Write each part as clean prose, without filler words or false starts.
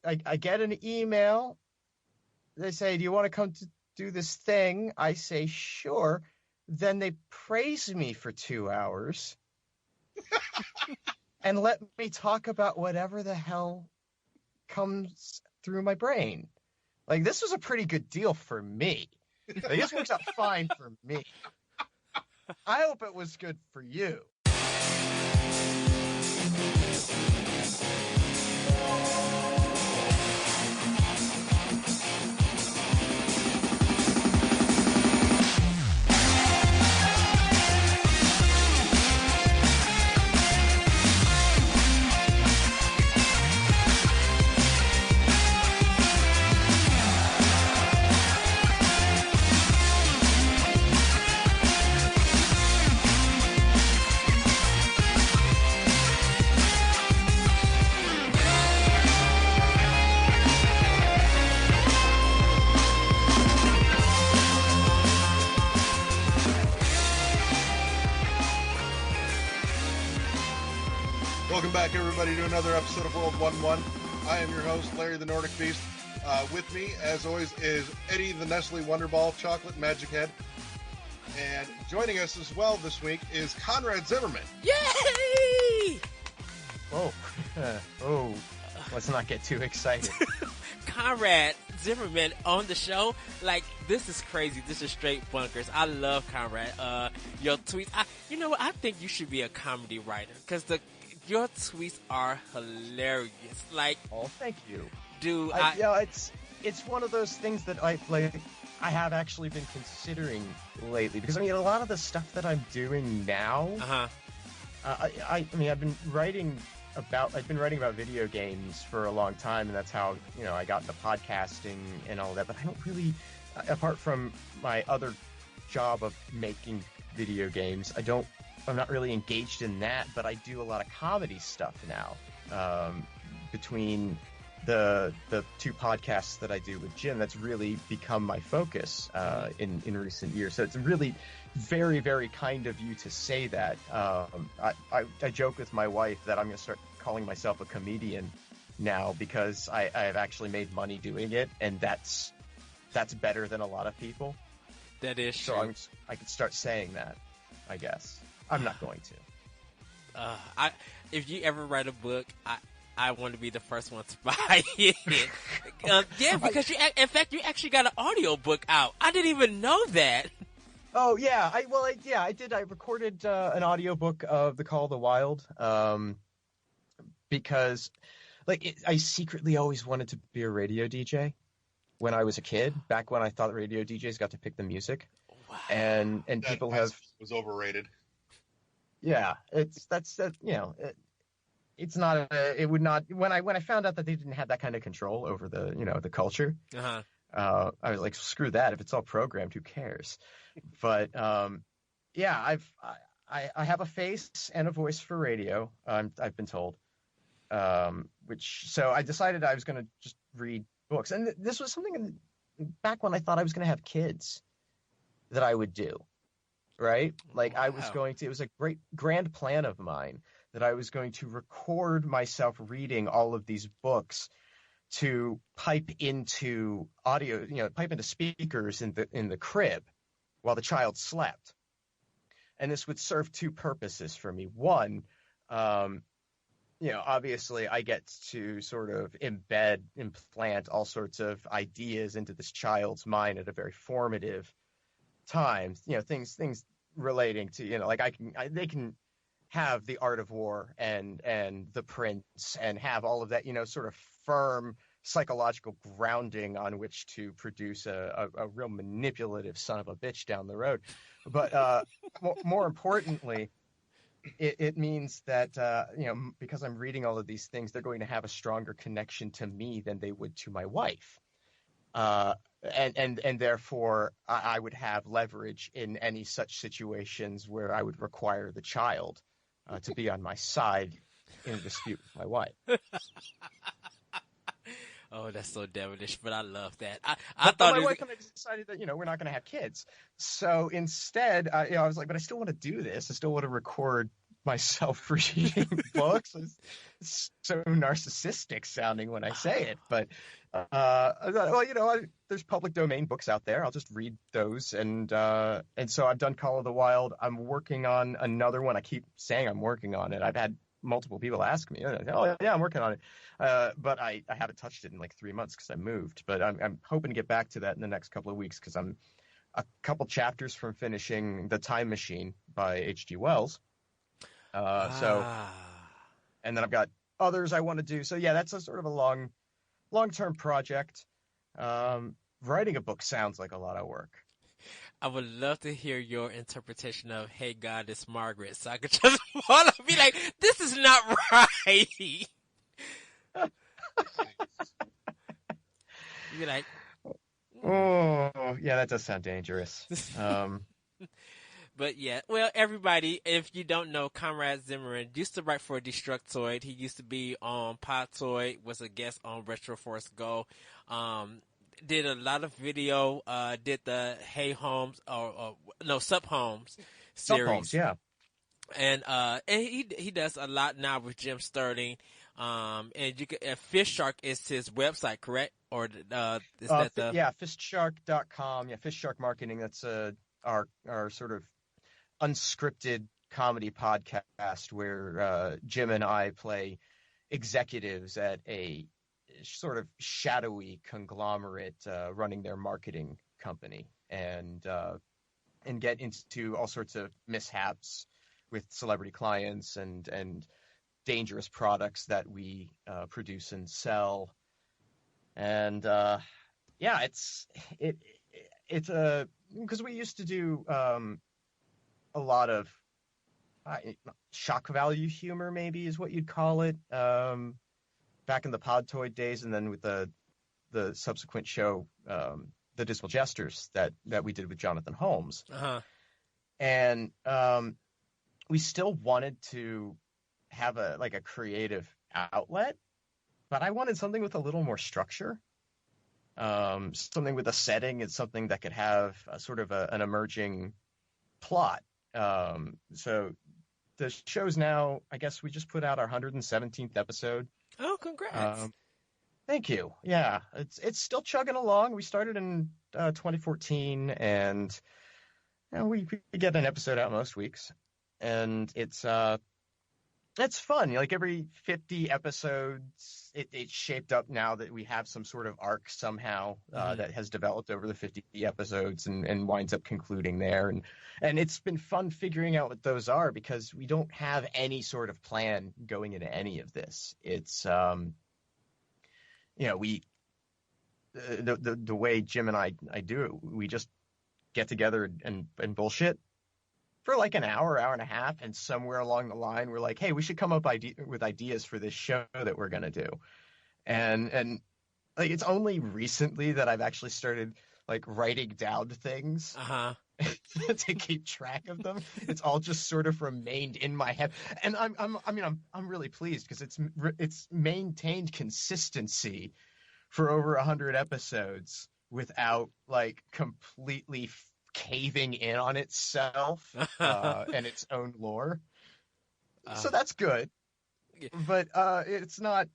I get an email. They say, do you want to come to do this thing? I say, sure. Then they praise me for 2 hours and let me talk about whatever the hell comes through my brain. Like, this was a pretty good deal for me. Like, this works out fine for me. I hope it was good for you. Welcome back, everybody, to another episode of World 1-1. I am your host, Larry the Nordic Beast. With me, as always, is Eddie the Nestle Wonderball Chocolate Magic Head. And joining us as well this week is Conrad Zimmerman. Yay! Oh, let's not get too excited. Conrad Zimmerman on the show. Like, this is crazy. This is straight bunkers. I love Conrad. Your tweets. You know what? I think you should be a comedy writer because your tweets are hilarious. Like, oh, thank you, dude. It's one of those things that I have actually been considering lately because I mean a lot of the stuff that I'm doing now. I mean I've been writing about video games for a long time, and that's how I got into podcasting and all that. But I don't really, apart from my other job of making video games, I'm not really engaged in that, but I do a lot of comedy stuff now. Between the two podcasts that I do with Jim, that's really become my focus in recent years. So it's really very, very kind of you to say that. I joke with my wife that I'm going to start calling myself a comedian now because I've actually made money doing it, and that's better than a lot of people. That is true. So I could start saying that, I guess. I'm not going to. If you ever write a book, I want to be the first one to buy it. Yeah, because in fact, you actually got an audio book out. I didn't even know that. Oh yeah, I did. I recorded an audio book of The Call of the Wild because, I secretly always wanted to be a radio DJ when I was a kid. Back when I thought radio DJs got to pick the music. Wow. And people was overrated. Yeah, it's not. It would not. When I found out that they didn't have that kind of control over the culture, I was like, screw that. If it's all programmed, who cares? But yeah, I have a face and a voice for radio. I've been told, so I decided I was going to just read books, and this was something back when I thought I was going to have kids that I would do. Right? Like, wow. It was a great grand plan of mine that I was going to record myself reading all of these books to pipe into speakers in the crib while the child slept. And this would serve two purposes for me. One, obviously I get to sort of implant all sorts of ideas into this child's mind at a very formative times, things relating to, they can have The Art of War and The Prince and have all of that, sort of firm psychological grounding on which to produce a real manipulative son of a bitch down the road. But more importantly, it means that, because I'm reading all of these things, they're going to have a stronger connection to me than they would to my wife. And therefore I would have leverage in any such situations where I would require the child to be on my side in a dispute with my wife. Oh, that's so devilish, but I love that. But my wife and I decided that, we're not going to have kids. So instead, I was like, but I still want to do this. I still want to record myself reading books. It's so narcissistic sounding when I say it, but I thought, well, there's public domain books out there. I'll just read those, and so I've done Call of the Wild. I'm working on another one. I keep saying I'm working on it. I've had multiple people ask me, oh yeah, I'm working on it, but I haven't touched it in like 3 months because I moved. But I'm hoping to get back to that in the next couple of weeks because I'm a couple chapters from finishing The Time Machine by H.G. Wells. So, and then I've got others I want to do. So yeah, that's a sort of a long-term project. Writing a book sounds like a lot of work. I would love to hear your interpretation of "Hey God, it's Margaret," so I could just follow, be like, "This is not right." You're like, oh yeah, that does sound dangerous. But yeah, well, everybody, if you don't know, Conrad Zimmerman used to write for Destructoid. He used to be on Podtoid, was a guest on Retro Force Go. Did a lot of video, did the Hey Holmes, Sup Holmes series. Sup Holmes, yeah. And he does a lot now with Jim Sterling. And Fish Shark is his website, correct? Or is that the... Yeah, fishtshark.com. Yeah, Fish Shark Marketing. That's our sort of unscripted comedy podcast where Jim and I play executives at a sort of shadowy conglomerate running their marketing company and get into all sorts of mishaps with celebrity clients and dangerous products that we produce and sell. And yeah, it's because we used to do a lot of shock value humor, maybe is what you'd call it, back in the Podtoid days, and then with the subsequent show, The Dismal Jesters, that we did with Jonathan Holmes. Uh-huh. And we still wanted to have a creative outlet, but I wanted something with a little more structure. Something with a setting and something that could have a sort of an emerging plot. So the show's now, I guess we just put out our 117th episode. Oh, congrats. Thank you. Yeah, it's still chugging along. We started in 2014, and we get an episode out most weeks. And it's fun. Like every 50 episodes, it's shaped up now that we have some sort of arc somehow that has developed over the 50 episodes and winds up concluding there. And it's been fun figuring out what those are because we don't have any sort of plan going into any of this. It's, the way Jim and I do it, we just get together and bullshit for like an hour and a half, and somewhere along the line we're like, hey, we should come up with ideas for this show that we're going to do. And like it's only recently that I've actually started like writing down things to keep track of them. It's all just sort of remained in my head. And I'm really pleased because it's maintained consistency for over 100 episodes without like completely caving in on itself and its own lore. So that's good. But it's not,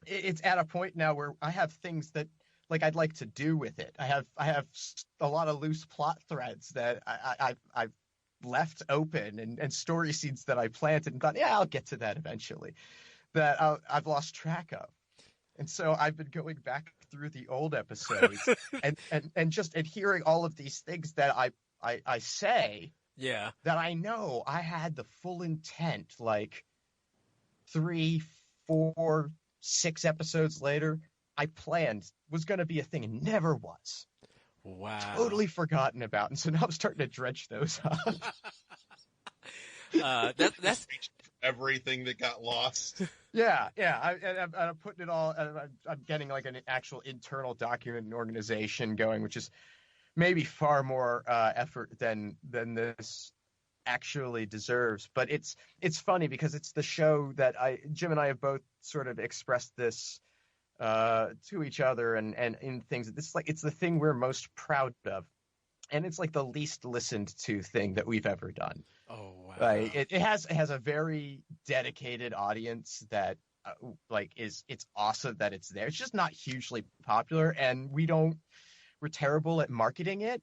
it's at a point now where I have things that like I'd like to do with it. I have a lot of loose plot threads that I've left open and story seeds that I planted and thought, yeah, I'll get to that eventually, that I've lost track of. And so I've been going back through the old episodes and just adhering all of these things that I say, yeah, that I know I had the full intent, like 3, 4, 6 episodes later, I planned was going to be a thing and never was. Wow. Totally forgotten about. And so now I'm starting to dredge those up. That's everything that got lost. Yeah. I'm putting it all. I'm getting like an actual internal document and organization going, which is maybe far more effort than this actually deserves. But it's funny because it's the show that Jim and I have both sort of expressed this to each other and in things. It's the thing we're most proud of. and it's like the least listened to thing that we've ever done. Oh wow! Like it has a very dedicated audience that it's awesome that it's there. It's just not hugely popular, and we're terrible at marketing it,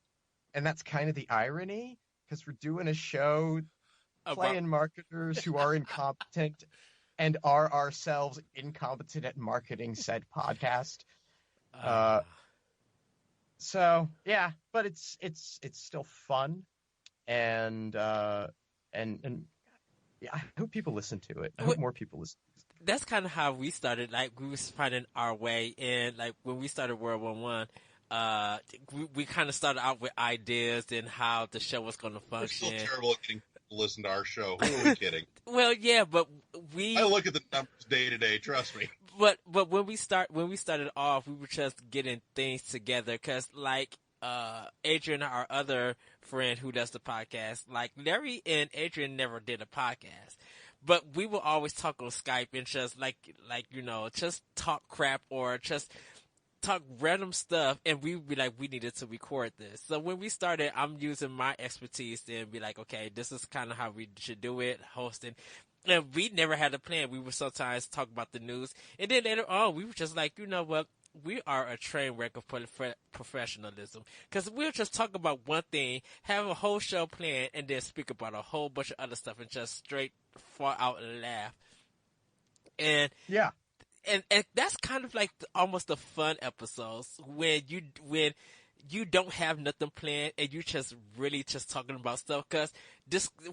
and that's kind of the irony because we're doing a show playing marketers who are incompetent and are ourselves incompetent at marketing said podcast. So yeah, but it's still fun, and yeah, I hope people listen to it. I hope more people listen. That's kind of how we started. Like we was finding our way in. Like when we started World 1-1, we kind of started out with ideas and how the show was going to function. We're still terrible at getting people to listen to our show. Who are we kidding? Well, yeah, but I look at the numbers day to day. Trust me. But when we started off, we were just getting things together because like Adrian, our other friend who does the podcast, like Larry and Adrian never did a podcast. But we will always talk on Skype and just like just talk crap or just talk random stuff, and we be like, we needed to record this. So when we started, I'm using my expertise and be like, okay, this is kind of how we should do it, hosting. And we never had a plan. We would sometimes talk about the news, and then later on, we were just like, you know what? We are a train wreck of professionalism because we'll just talk about one thing, have a whole show planned, and then speak about a whole bunch of other stuff and just straight fall out and laugh. And yeah. And that's kind of like almost the fun episodes when you don't have nothing planned and you just really just talking about stuff because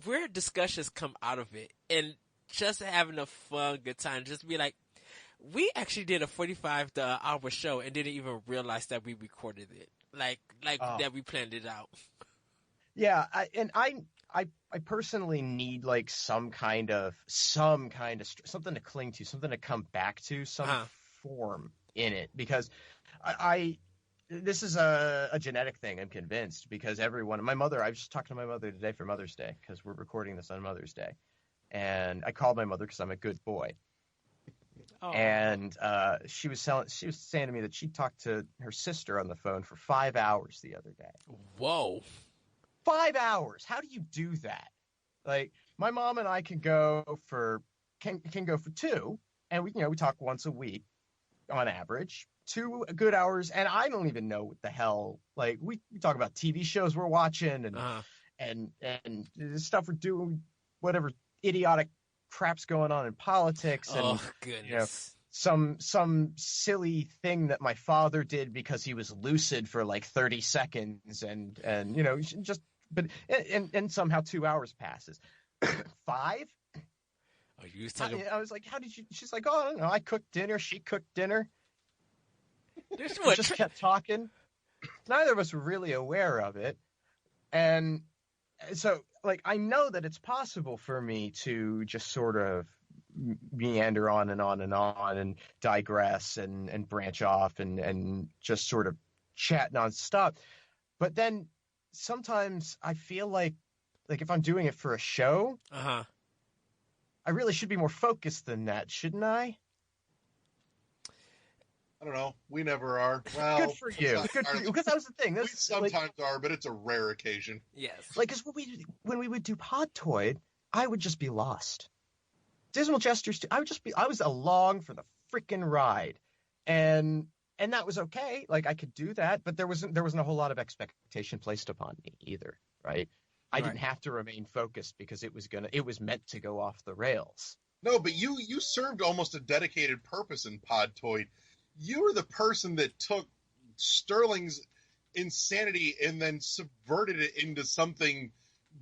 where discussions come out of it and just having a fun, good time. Just be like, we actually did a 45-hour show and didn't even realize that we recorded it. That we planned it out. Yeah, I personally need like some kind of something to cling to, something to come back to, some form in it, because this is a genetic thing. I'm convinced because I was just talking to my mother today for Mother's Day because we're recording this on Mother's Day, and I called my mother because I'm a good boy. Oh. And she was saying to me that she talked to her sister on the phone for 5 hours the other day. Whoa. 5 hours. How do you do that? Like my mom and I can go for 2, and we talk once a week on average, 2 good hours, and I don't even know what the hell. Like we talk about TV shows we're watching and the stuff we're doing, whatever idiotic crap's going on in politics, and oh goodness. Some silly thing that my father did because he was lucid for like 30 seconds and just. But and somehow 2 hours passes. 5? Oh, you was talking. I was like, how did you? She's like, oh, I don't know. I cooked dinner. She cooked dinner. Just kept talking. Neither of us were really aware of it, and so like I know that it's possible for me to just sort of meander on and on and on and digress and branch off and just sort of chat nonstop, but then. Sometimes I feel like if I'm doing it for a show, I really should be more focused than that, shouldn't I? I don't know. We never are. Well, good for you. Because that was the thing. We sometimes are, but it's a rare occasion. Yes. Like, because when we would do Podtoid, I would just be lost. Dismal Gestures, I was along for the freaking ride, and that was okay. Like I could do that, but there wasn't a whole lot of expectation placed upon me either, right? I didn't have to remain focused because it was meant to go off the rails. No, but you served almost a dedicated purpose in Podtoid. You were the person that took Sterling's insanity and then subverted it into something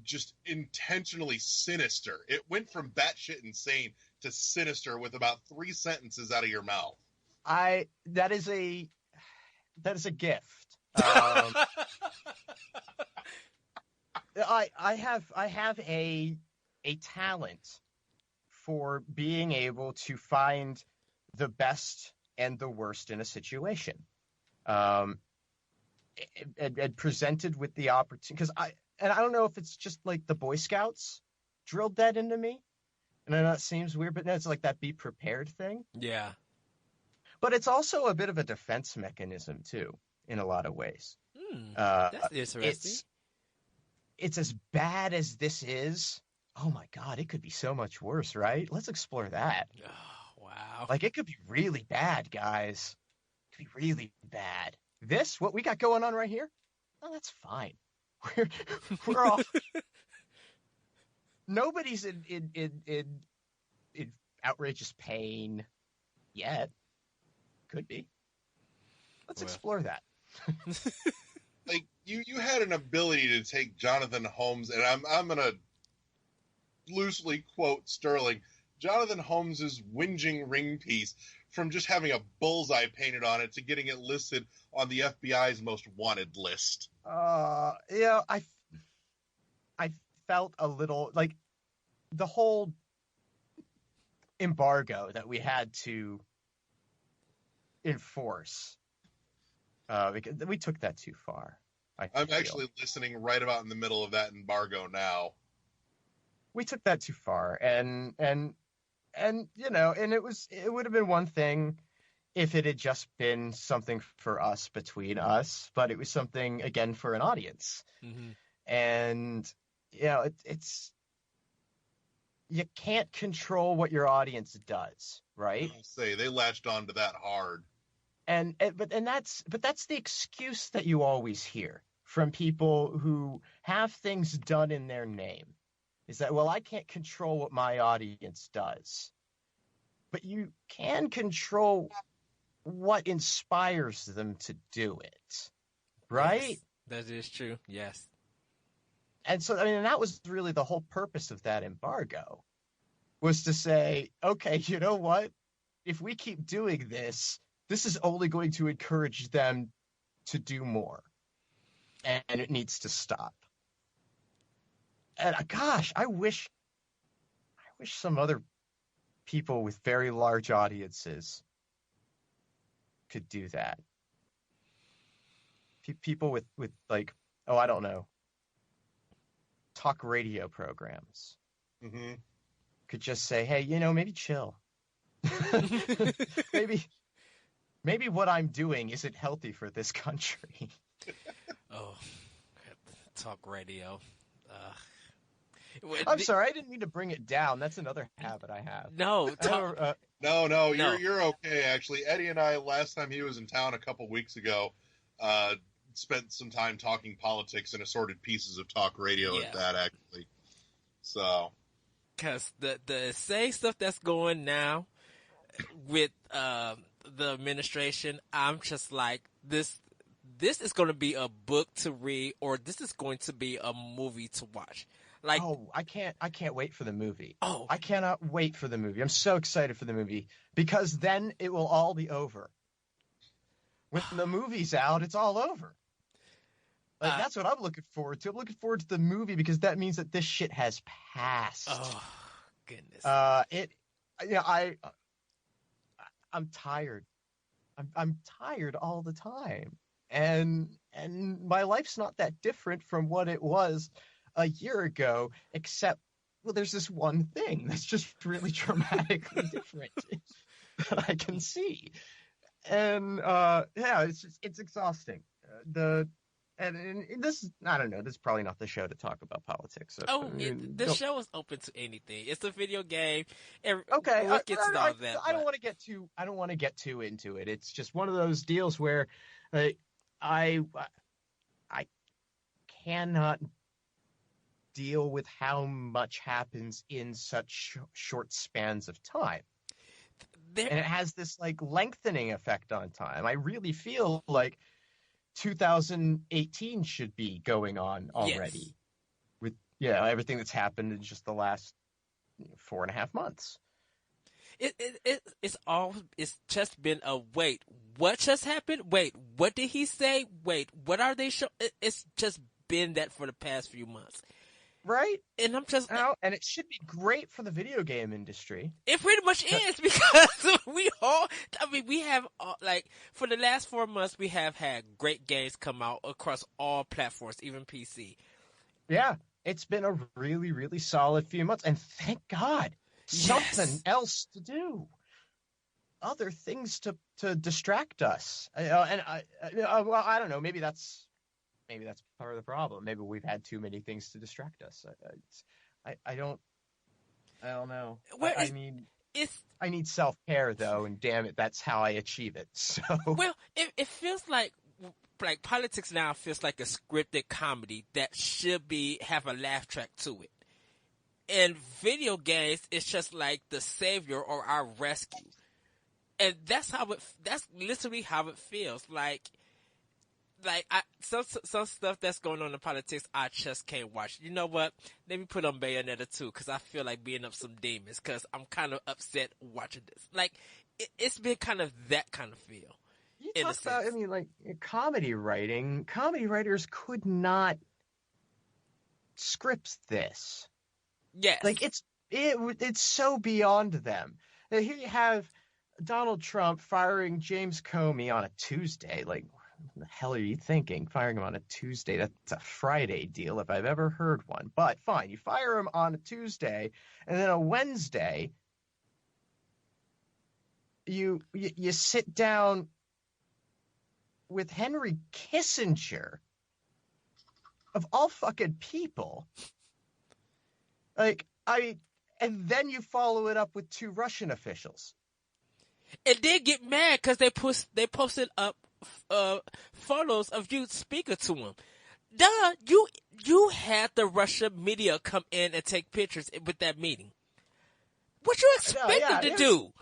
just intentionally sinister. It went from batshit insane to sinister with about 3 sentences out of your mouth. That is a gift. I have a talent for being able to find the best and the worst in a situation. And presented with the opportunity, because I don't know if it's just like the Boy Scouts drilled that into me. And I know it seems weird, but no, it's like that be prepared thing. Yeah. But it's also a bit of a defense mechanism, too, in a lot of ways. That's interesting. It's as bad as this is. Oh my God, it could be so much worse, right? Let's explore that. Oh, wow. Like, it could be really bad, guys. It could be really bad. This, what we got going on right here? Oh, that's fine. We're all. Nobody's in outrageous pain yet. Could be. Let's explore that. Like, you had an ability to take Jonathan Holmes, and I'm gonna loosely quote Sterling, Jonathan Holmes's whinging ring piece, from just having a bullseye painted on it to getting it listed on the FBI's most wanted list. Yeah, I felt a little like the whole embargo that we had to enforce. Because we took that too far. I'm actually listening right about in the middle of that embargo now. We took that too far, and you know, and it would have been one thing if it had just been something for us, between us, but it was something again for an audience. Mm-hmm. And you know, it's you can't control what your audience does, right? I'll say they latched onto that hard. But that's the excuse that you always hear from people who have things done in their name, is that, well, I can't control what my audience does. But you can control what inspires them to do it, right? Yes, that is true, yes. And so, I mean, that was really the whole purpose of that embargo, was to say, okay, you know what? If we keep doing this, this is only going to encourage them to do more. And it needs to stop. And gosh, I wish some other people with very large audiences could do that. People with like, oh, I don't know, talk radio programs could just say, hey, you know, maybe chill. Maybe what I'm doing isn't healthy for this country. Oh, talk radio. I'm sorry, I didn't mean to bring it down. That's another habit I have. No, No, you're okay, actually. Eddie and I, last time he was in town a couple weeks ago, spent some time talking politics and assorted pieces of talk radio at that, actually. So, because the same stuff that's going now with the administration, I'm just like, this is going to be a book to read, or this is going to be a movie to watch. Like, oh, I can't wait for the movie. Oh, I cannot wait for the movie. I'm so excited for the movie, because then it will all be over. When the movie's out, it's all over. Like, that's what I'm looking forward to. I'm looking forward to the movie, because that means that this shit has passed. Oh, goodness. I'm tired. I'm tired all the time. And my life's not that different from what it was a year ago, except, well, there's this one thing that's just really dramatically different that I can see. And it's exhausting. And this, I don't know, this is probably not the show to talk about politics. So, the show is open to anything. It's a video game. Okay, what gets into all that? I don't want to get too into it. It's just one of those deals where I cannot deal with how much happens in such short spans of time. And it has this like lengthening effect on time. I really feel like 2018 should be going on already, with everything that's happened in just the last 4.5 months. It's just been a wait. What just happened? Wait, what did he say? Wait, what are they showing? It's just been that for the past few months. Right? And I'm just and it should be great for the video game industry. It pretty much is, because we have, like, for the last 4 months, we have had great games come out across all platforms, even PC. Yeah, it's been a really, really solid few months, and thank God, something else to do. Other things to distract us. I don't know, maybe that's maybe that's part of the problem. Maybe we've had too many things to distract us. I don't know. Well, it's I need self-care though, and damn it, that's how I achieve it. So well, it feels like politics now feels like a scripted comedy that should have a laugh track to it. And video games, it's just like the savior or our rescue, and that's literally how it feels. Some stuff that's going on in politics, I just can't watch. You know what? Let me put on Bayonetta 2 because I feel like being up some demons because I'm kind of upset watching this. Like, it's been kind of that kind of feel. You talk about, I mean, like comedy writing. Comedy writers could not script this. Yes. Like it's so beyond them. Now, here you have Donald Trump firing James Comey on a Tuesday. Like, what the hell are you thinking? Firing him on a Tuesday? That's a Friday deal if I've ever heard one. But fine, you fire him on a Tuesday, and then a Wednesday, you sit down with Henry Kissinger, of all fucking people. And then you follow it up with 2 Russian officials. And then get mad because they posted up photos of you speaking to him. Duh, you had the Russian media come in and take pictures with that meeting. What you expect them to do?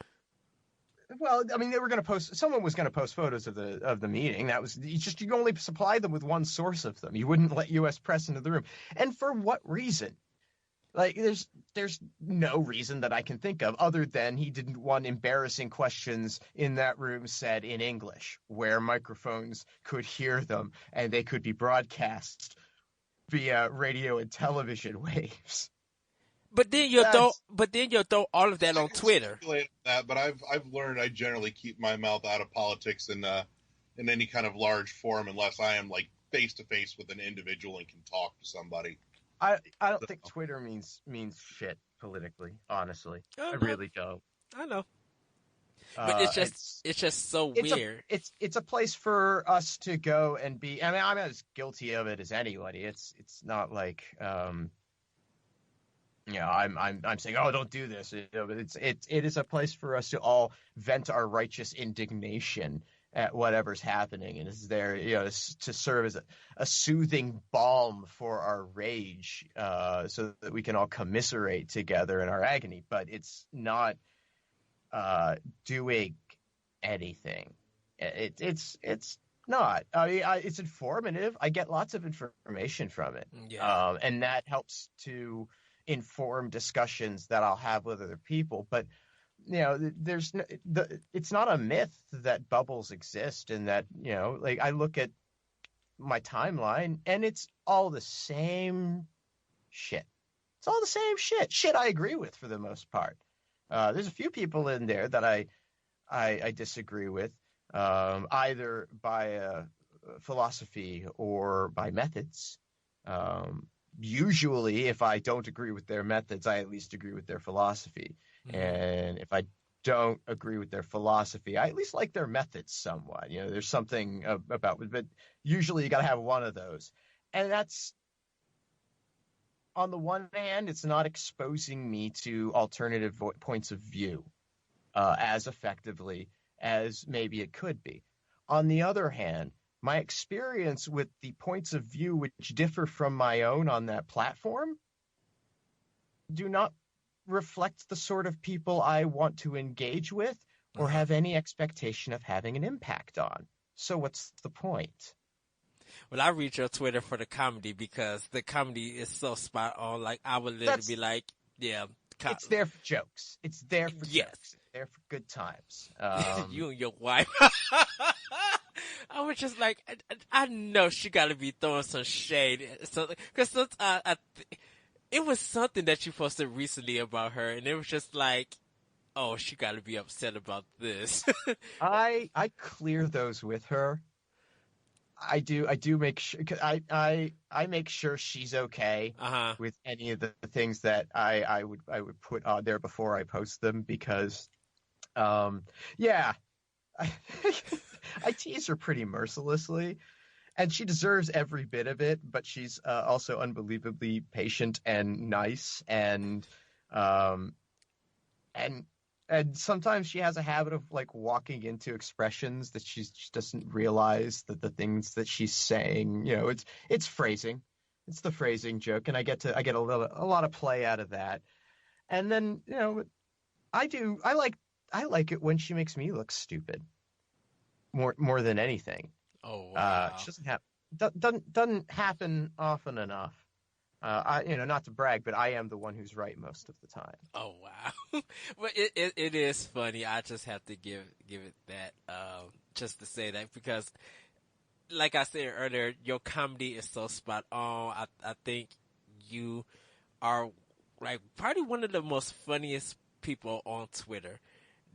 Well, I mean, someone was going to post photos of the meeting. That was you only supply them with one source of them. You wouldn't let U.S. press into the room. And for what reason? Like, there's no reason that I can think of other than he didn't want embarrassing questions in that room said in English, where microphones could hear them and they could be broadcast via radio and television waves. But then you'll throw all of that on Twitter. That, but I've learned I generally keep my mouth out of politics in any kind of large forum unless I am like face to face with an individual and can talk to somebody. I don't think Twitter means shit politically, honestly. I really don't. I know. But it's just so weird. It's a place for us to go and be. I mean, I'm as guilty of it as anybody. It's not like I'm saying, oh, don't do this. But it is a place for us to all vent our righteous indignation at whatever's happening, and is there, to serve as a soothing balm for our rage, so that we can all commiserate together in our agony. But it's not doing anything. It's not. I mean, it's informative. I get lots of information from it, and that helps to inform discussions that I'll have with other people. But it's not a myth that bubbles exist, and that like I look at my timeline and it's all the same shit. It's all the same shit I agree with for the most part. There's a few people in there that I disagree with, either by philosophy or by methods. Usually, if I don't agree with their methods, I at least agree with their philosophy. Mm-hmm. And if I don't agree with their philosophy, I at least like their methods somewhat. There's something about it, but usually you got to have one of those. And that's, on the one hand, it's not exposing me to alternative points of view as effectively as maybe it could be. On the other hand, my experience with the points of view which differ from my own on that platform do not reflect the sort of people I want to engage with or have any expectation of having an impact on. So what's the point? Well, I read your Twitter for the comedy because the comedy is so spot on. Like, I would literally be like, yeah. It's there for jokes. It's there for jokes. It's there for good times. You and your wife. I was just like, I know she got to be throwing some shade. Because it was something that you posted recently about her, and it was just like, oh, she got to be upset about this. I clear those with her. I do make sure, I make sure she's okay with any of the things that I would put on there before I post them, because I tease her pretty mercilessly, and she deserves every bit of it, but she's also unbelievably patient and nice, um, and and sometimes she has a habit of like walking into expressions that she doesn't realize that the things that she's saying, it's phrasing, it's the phrasing joke, and I get a lot of play out of that, and then I like it when she makes me look stupid more than anything. Oh wow. She doesn't happen often enough. Not to brag, but I am the one who's right most of the time. Oh wow. But it is funny. I just have to give it that just to say that because like I said earlier, your comedy is so spot on. I think you are like probably one of the most funniest people on Twitter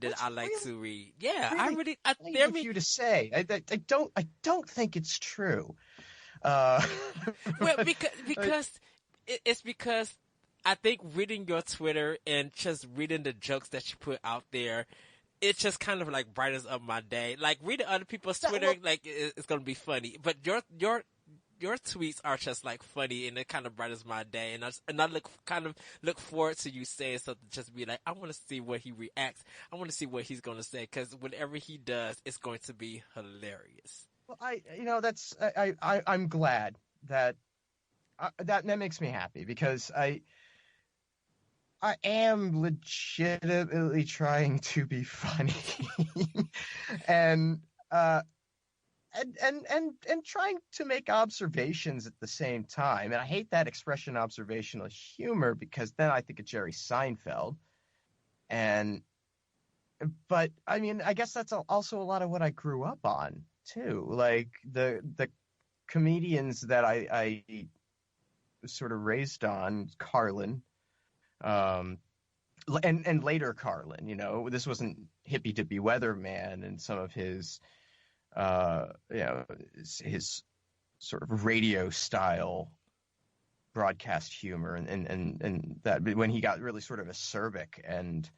that That's I like really, to read. Yeah, I really really brave of you to say. I don't think it's true. well But, because it's because I think reading your Twitter and just reading the jokes that you put out there, it just kind of like brightens up my day. Like reading other people's Twitter, like it's gonna be funny, but your tweets are just like funny and it kind of brightens my day. And I look forward to you saying something. Just be like, I want to see what he reacts. I want to see what he's gonna say because whatever he does, it's going to be hilarious. well, I'm glad that that makes me happy because I am legitimately trying to be funny, and uh, and trying to make observations at the same time. And I hate that expression, observational humor, because then I think of Jerry Seinfeld. And but I mean, I guess that's also a lot of what I grew up on too. Like the comedians that I was sort of raised on, Carlin, um, and later Carlin. This wasn't hippy dippy weatherman and some of his his sort of radio style broadcast humor, and that when he got really sort of acerbic and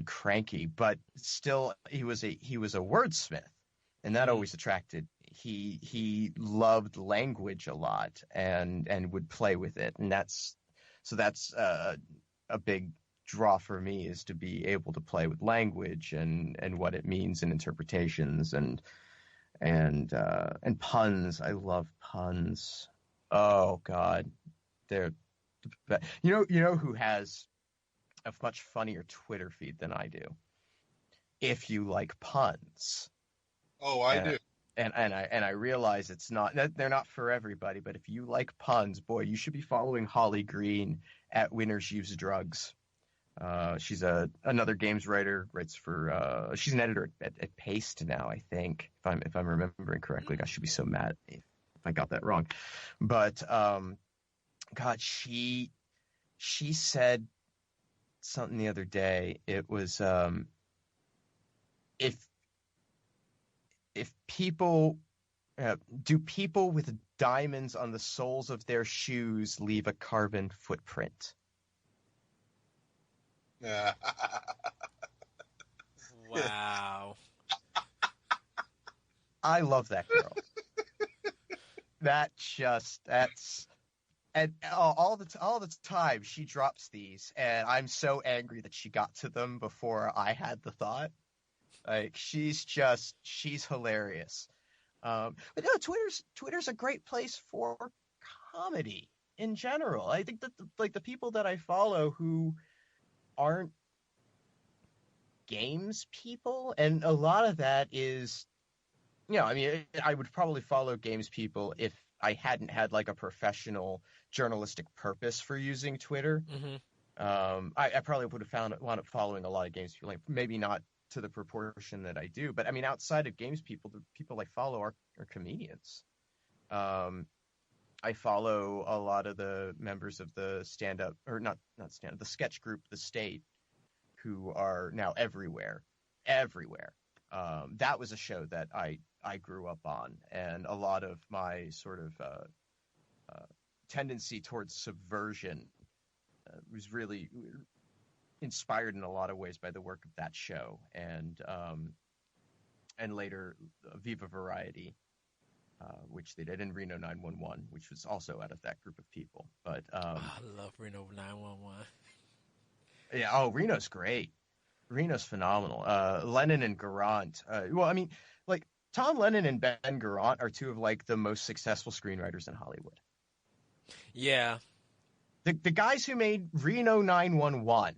cranky, but still he was a wordsmith, and that always attracted. He loved language a lot and would play with it, and that's a big draw for me, is to be able to play with language and what it means and interpretations and puns. I love puns. Oh God, they're you know who has a much funnier Twitter feed than I do. If you like puns. Oh, I do. And I realize it's not they're not for everybody, but if you like puns, boy, you should be following Holly Green at Winners Use Drugs. She's another games writer, writes for she's an editor at Paste now, I think, if I'm remembering correctly. I should be so mad at me if I got that wrong. But God, she said something the other day. It was if people do people with diamonds on the soles of their shoes leave a carbon footprint? Wow. I love that girl. And all the time she drops these, and I'm so angry that she got to them before I had the thought. Like she's hilarious. But no, Twitter's a great place for comedy in general. I think that the people that I follow who aren't games people, and a lot of that is, I mean, I would probably follow games people if I hadn't had like a professional journalistic purpose for using Twitter. Mm-hmm. I probably would have wound up following a lot of games people, like maybe not to the proportion that I do, but I mean, outside of games people, the people I follow are comedians. I follow a lot of the members of the stand-up, or not stand-up, the sketch group, The State, who are now everywhere. That was a show that I grew up on, and a lot of my sort of tendency towards subversion was really inspired in a lot of ways by the work of that show, and later Viva Variety. which they did, and Reno 911, which was also out of that group of people. But I love Reno 911. Yeah, oh, Reno's great. Reno's phenomenal. Lennon and Garant. Well, I mean, like Tom Lennon and Ben Garant are two of like the most successful screenwriters in Hollywood. Yeah. The guys who made Reno 911,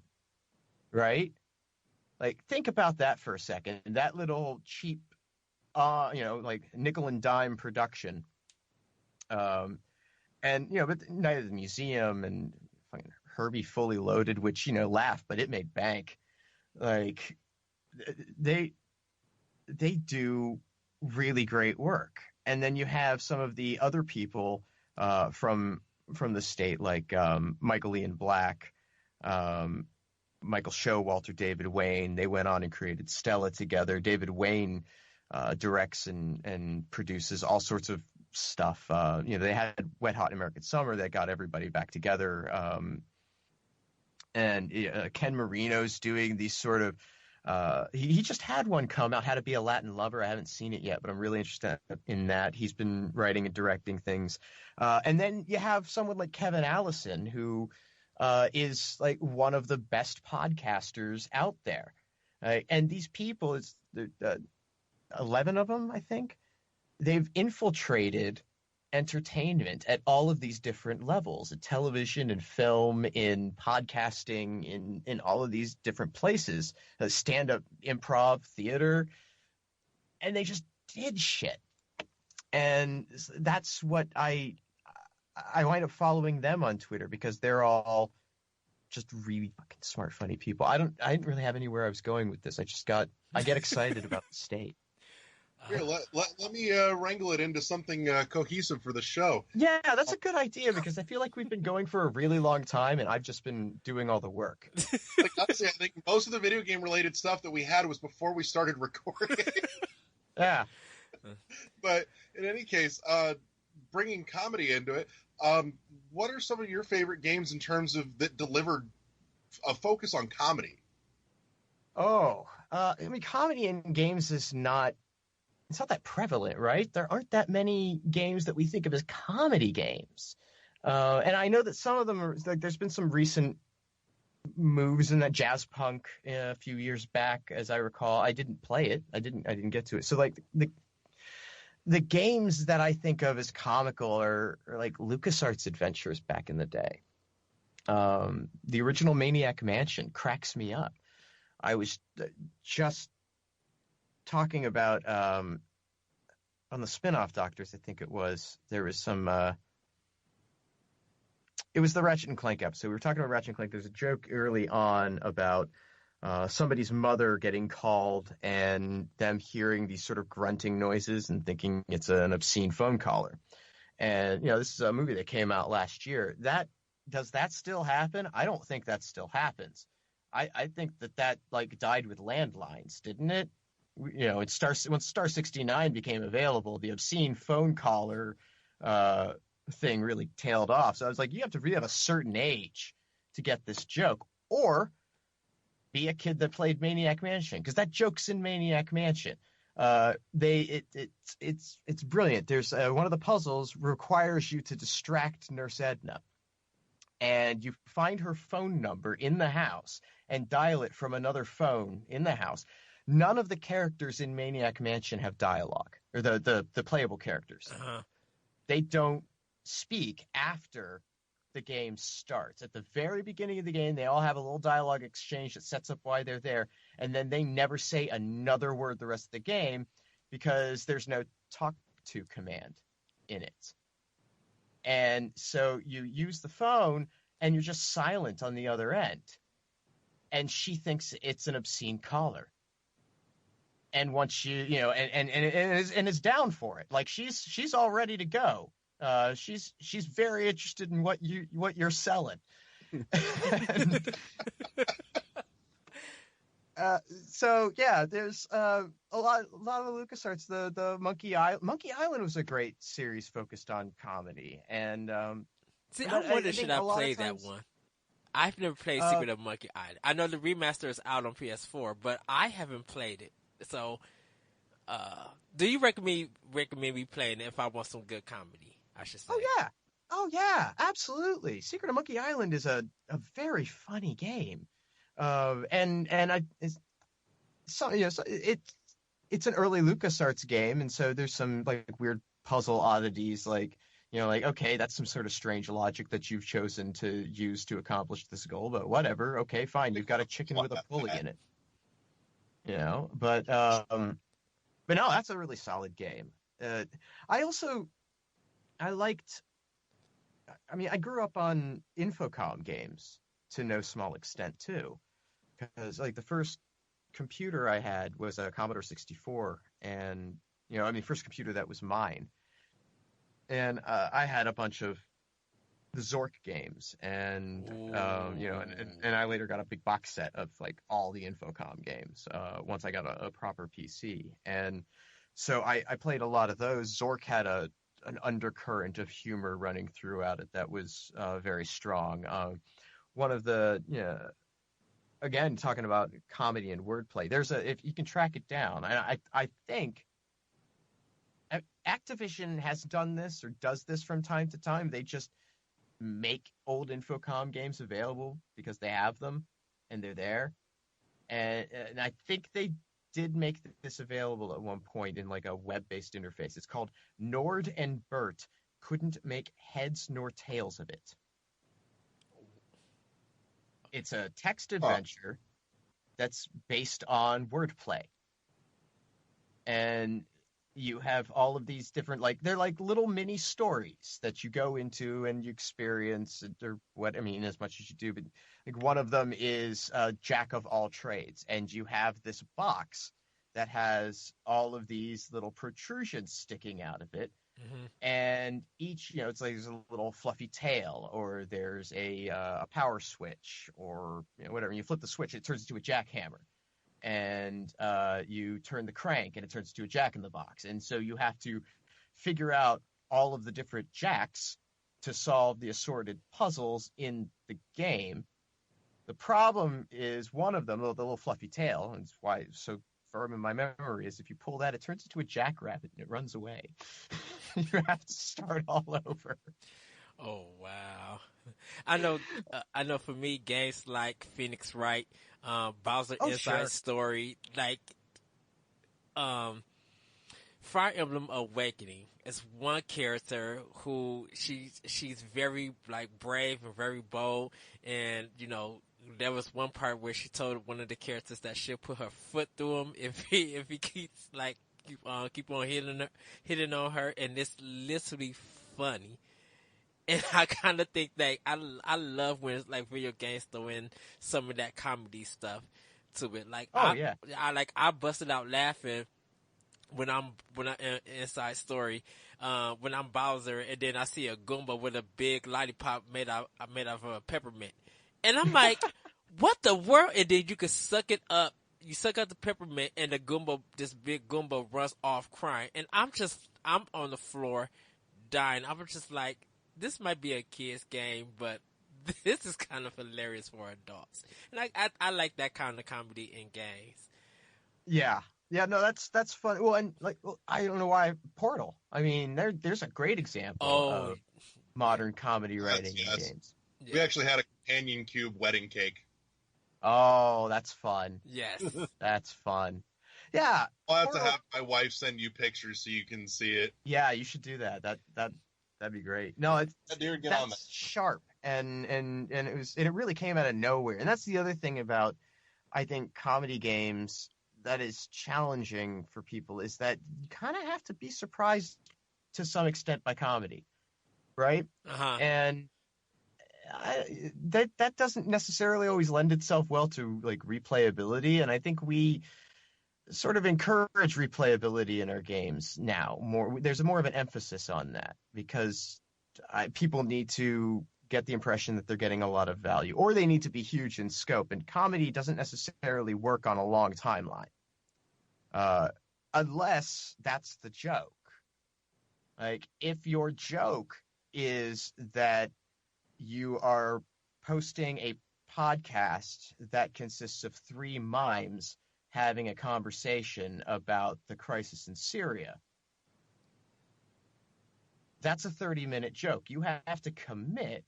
right? Like, think about that for a second. That little cheap, like nickel and dime production. And but Night at the Museum and fucking Herbie Fully Loaded, which laugh, but it made bank. Like, they do really great work. And then you have some of the other people from the state, like Michael Ian Black, Michael Showalter, David Wayne. They went on and created Stella together. David Wayne directs and produces all sorts of stuff. They had Wet Hot American Summer that got everybody back together. And Ken Marino's doing these sort of he just had one come out, How to Be a Latin Lover. I haven't seen it yet, but I'm really interested in that. He's been writing and directing things. And then you have someone like Kevin Allison, who is like one of the best podcasters out there. And these people, it's 11 of them, I think. They've infiltrated entertainment at all of these different levels, in television and film, in podcasting, in all of these different places, stand-up, improv, theater, and they just did shit. And that's what I wind up following them on Twitter, because they're all just really fucking smart, funny people. I didn't really have anywhere I was going with this. I get excited about the state. Here, let me wrangle it into something cohesive for the show. Yeah, that's a good idea, because I feel like we've been going for a really long time, and I've just been doing all the work. Like, honestly, I think most of the video game related stuff that we had was before we started recording. Yeah. But in any case, bringing comedy into it, what are some of your favorite games in terms of that delivered a focus on comedy? Oh, I mean, comedy in games is not. It's not that prevalent, right? There aren't that many games that we think of as comedy games. And I know that some of them are, like, there's been some recent moves in that jazz punk a few years back, as I recall. I didn't play it. I didn't get to it. So like the games that I think of as comical are like LucasArts adventures back in the day. The original Maniac Mansion cracks me up. I was just talking about on the spin-off Doctors, I think there was some it was the Ratchet and Clank episode. We were talking about Ratchet and Clank. There's a joke early on about somebody's mother getting called and them hearing these sort of grunting noises and thinking it's an obscene phone caller. And this is a movie that came out last year. Does that still happen? I don't think that still happens. I think that like died with landlines, didn't it? When Star 69 became available, the obscene phone caller thing really tailed off. So I was like, you have to really have a certain age to get this joke, or be a kid that played Maniac Mansion, because that joke's in Maniac Mansion. It's brilliant. There's one of the puzzles requires you to distract Nurse Edna, and you find her phone number in the house and dial it from another phone in the house. None of the characters in Maniac Mansion have dialogue, or the playable characters. Uh-huh. They don't speak after the game starts. At the very beginning of the game, they all have a little dialogue exchange that sets up why they're there, and then they never say another word the rest of the game, because there's no talk to command in it. And so you use the phone, and you're just silent on the other end. And she thinks it's an obscene caller. And once and is down for it. Like, she's all ready to go. She's very interested in what you're selling. And, so yeah, there's a lot of the LucasArts. The Monkey Island was a great series focused on comedy. And see, I wonder, should I play that one? I've never played Secret of Monkey Island. I know the remaster is out on PS4, but I haven't played it. So Do you recommend me playing it if I want some good comedy? I should say. Oh yeah, absolutely. Secret of Monkey Island is a very funny game, and it's an early LucasArts game, and so there's some like weird puzzle oddities, like like okay, that's some sort of strange logic that you've chosen to use to accomplish this goal, but whatever. Okay, fine, you've got a chicken with a pulley in it, but no, that's a really solid game. I also I liked. I mean, I grew up on Infocom games to no small extent too, because like the first computer I had was a Commodore 64, and first computer that was mine, and I had a bunch of the Zork games, and and I later got a big box set of like all the Infocom games once I got a proper PC, and so I played a lot of those. Zork had an undercurrent of humor running throughout it that was very strong. One of the again, talking about comedy and wordplay, if you can track it down, and I think Activision has done this or does this from time to time. They just make old Infocom games available because they have them and they're there. And I think they did make this available at one point in like a web-based interface. It's called Nord and Bert Couldn't Make Heads Nor Tails of It. It's a text adventure that's based on wordplay. And you have all of these different, they're like little mini stories that you go into and you experience, or as much as you do. But like one of them is Jack of all trades, and you have this box that has all of these little protrusions sticking out of it. Mm-hmm. And each, it's like there's a little fluffy tail, or there's a power switch, or whatever. You flip the switch, it turns into a jackhammer. And you turn the crank, and it turns into a jack in the box. And so you have to figure out all of the different jacks to solve the assorted puzzles in the game. The problem is one of them, the little fluffy tail, and it's why it's so firm in my memory, is if you pull that, it turns into a jackrabbit and it runs away. You have to start all over. Oh wow! I know. For me, games like Phoenix Wright, Bowser Inside Story, like Fire Emblem Awakening. It's one character who she's very like brave and very bold, and there was one part where she told one of the characters that she'll put her foot through him if he keeps like keep on hitting on her, and it's literally funny. And I kind of think that I love when it's like video games throw in some of that comedy stuff to it. Like I busted out laughing when I'm Inside Story, when I'm Bowser, and then I see a Goomba with a big lollipop made out of a peppermint, and I'm like, what the world? And then you can suck it up. You suck out the peppermint, and this big Goomba runs off crying, and I'm on the floor dying. I'm just like, this might be a kid's game, but this is kind of hilarious for adults. And I like that kind of comedy in games. Yeah. Yeah, no, that's fun. Well, and I don't know why Portal. I mean, there's a great example of modern comedy writing in games. Yeah. We actually had a companion cube wedding cake. Oh, that's fun. Yes. That's fun. Yeah. I'll have to have my wife send you pictures so you can see it. Yeah, you should do that. That'd be great. No, that's sharp, and it really came out of nowhere. And that's the other thing about, I think, comedy games that is challenging for people, is that you kind of have to be surprised to some extent by comedy, right? Uh-huh. And that doesn't necessarily always lend itself well to like replayability, and I think we sort of encourage replayability in our games now. There's more of an emphasis on that, because people need to get the impression that they're getting a lot of value, or they need to be huge in scope. And comedy doesn't necessarily work on a long timeline, unless that's the joke. Like, if your joke is that you are posting a podcast that consists of 3 mimes having a conversation about the crisis in Syria. That's a 30-minute joke. You have to commit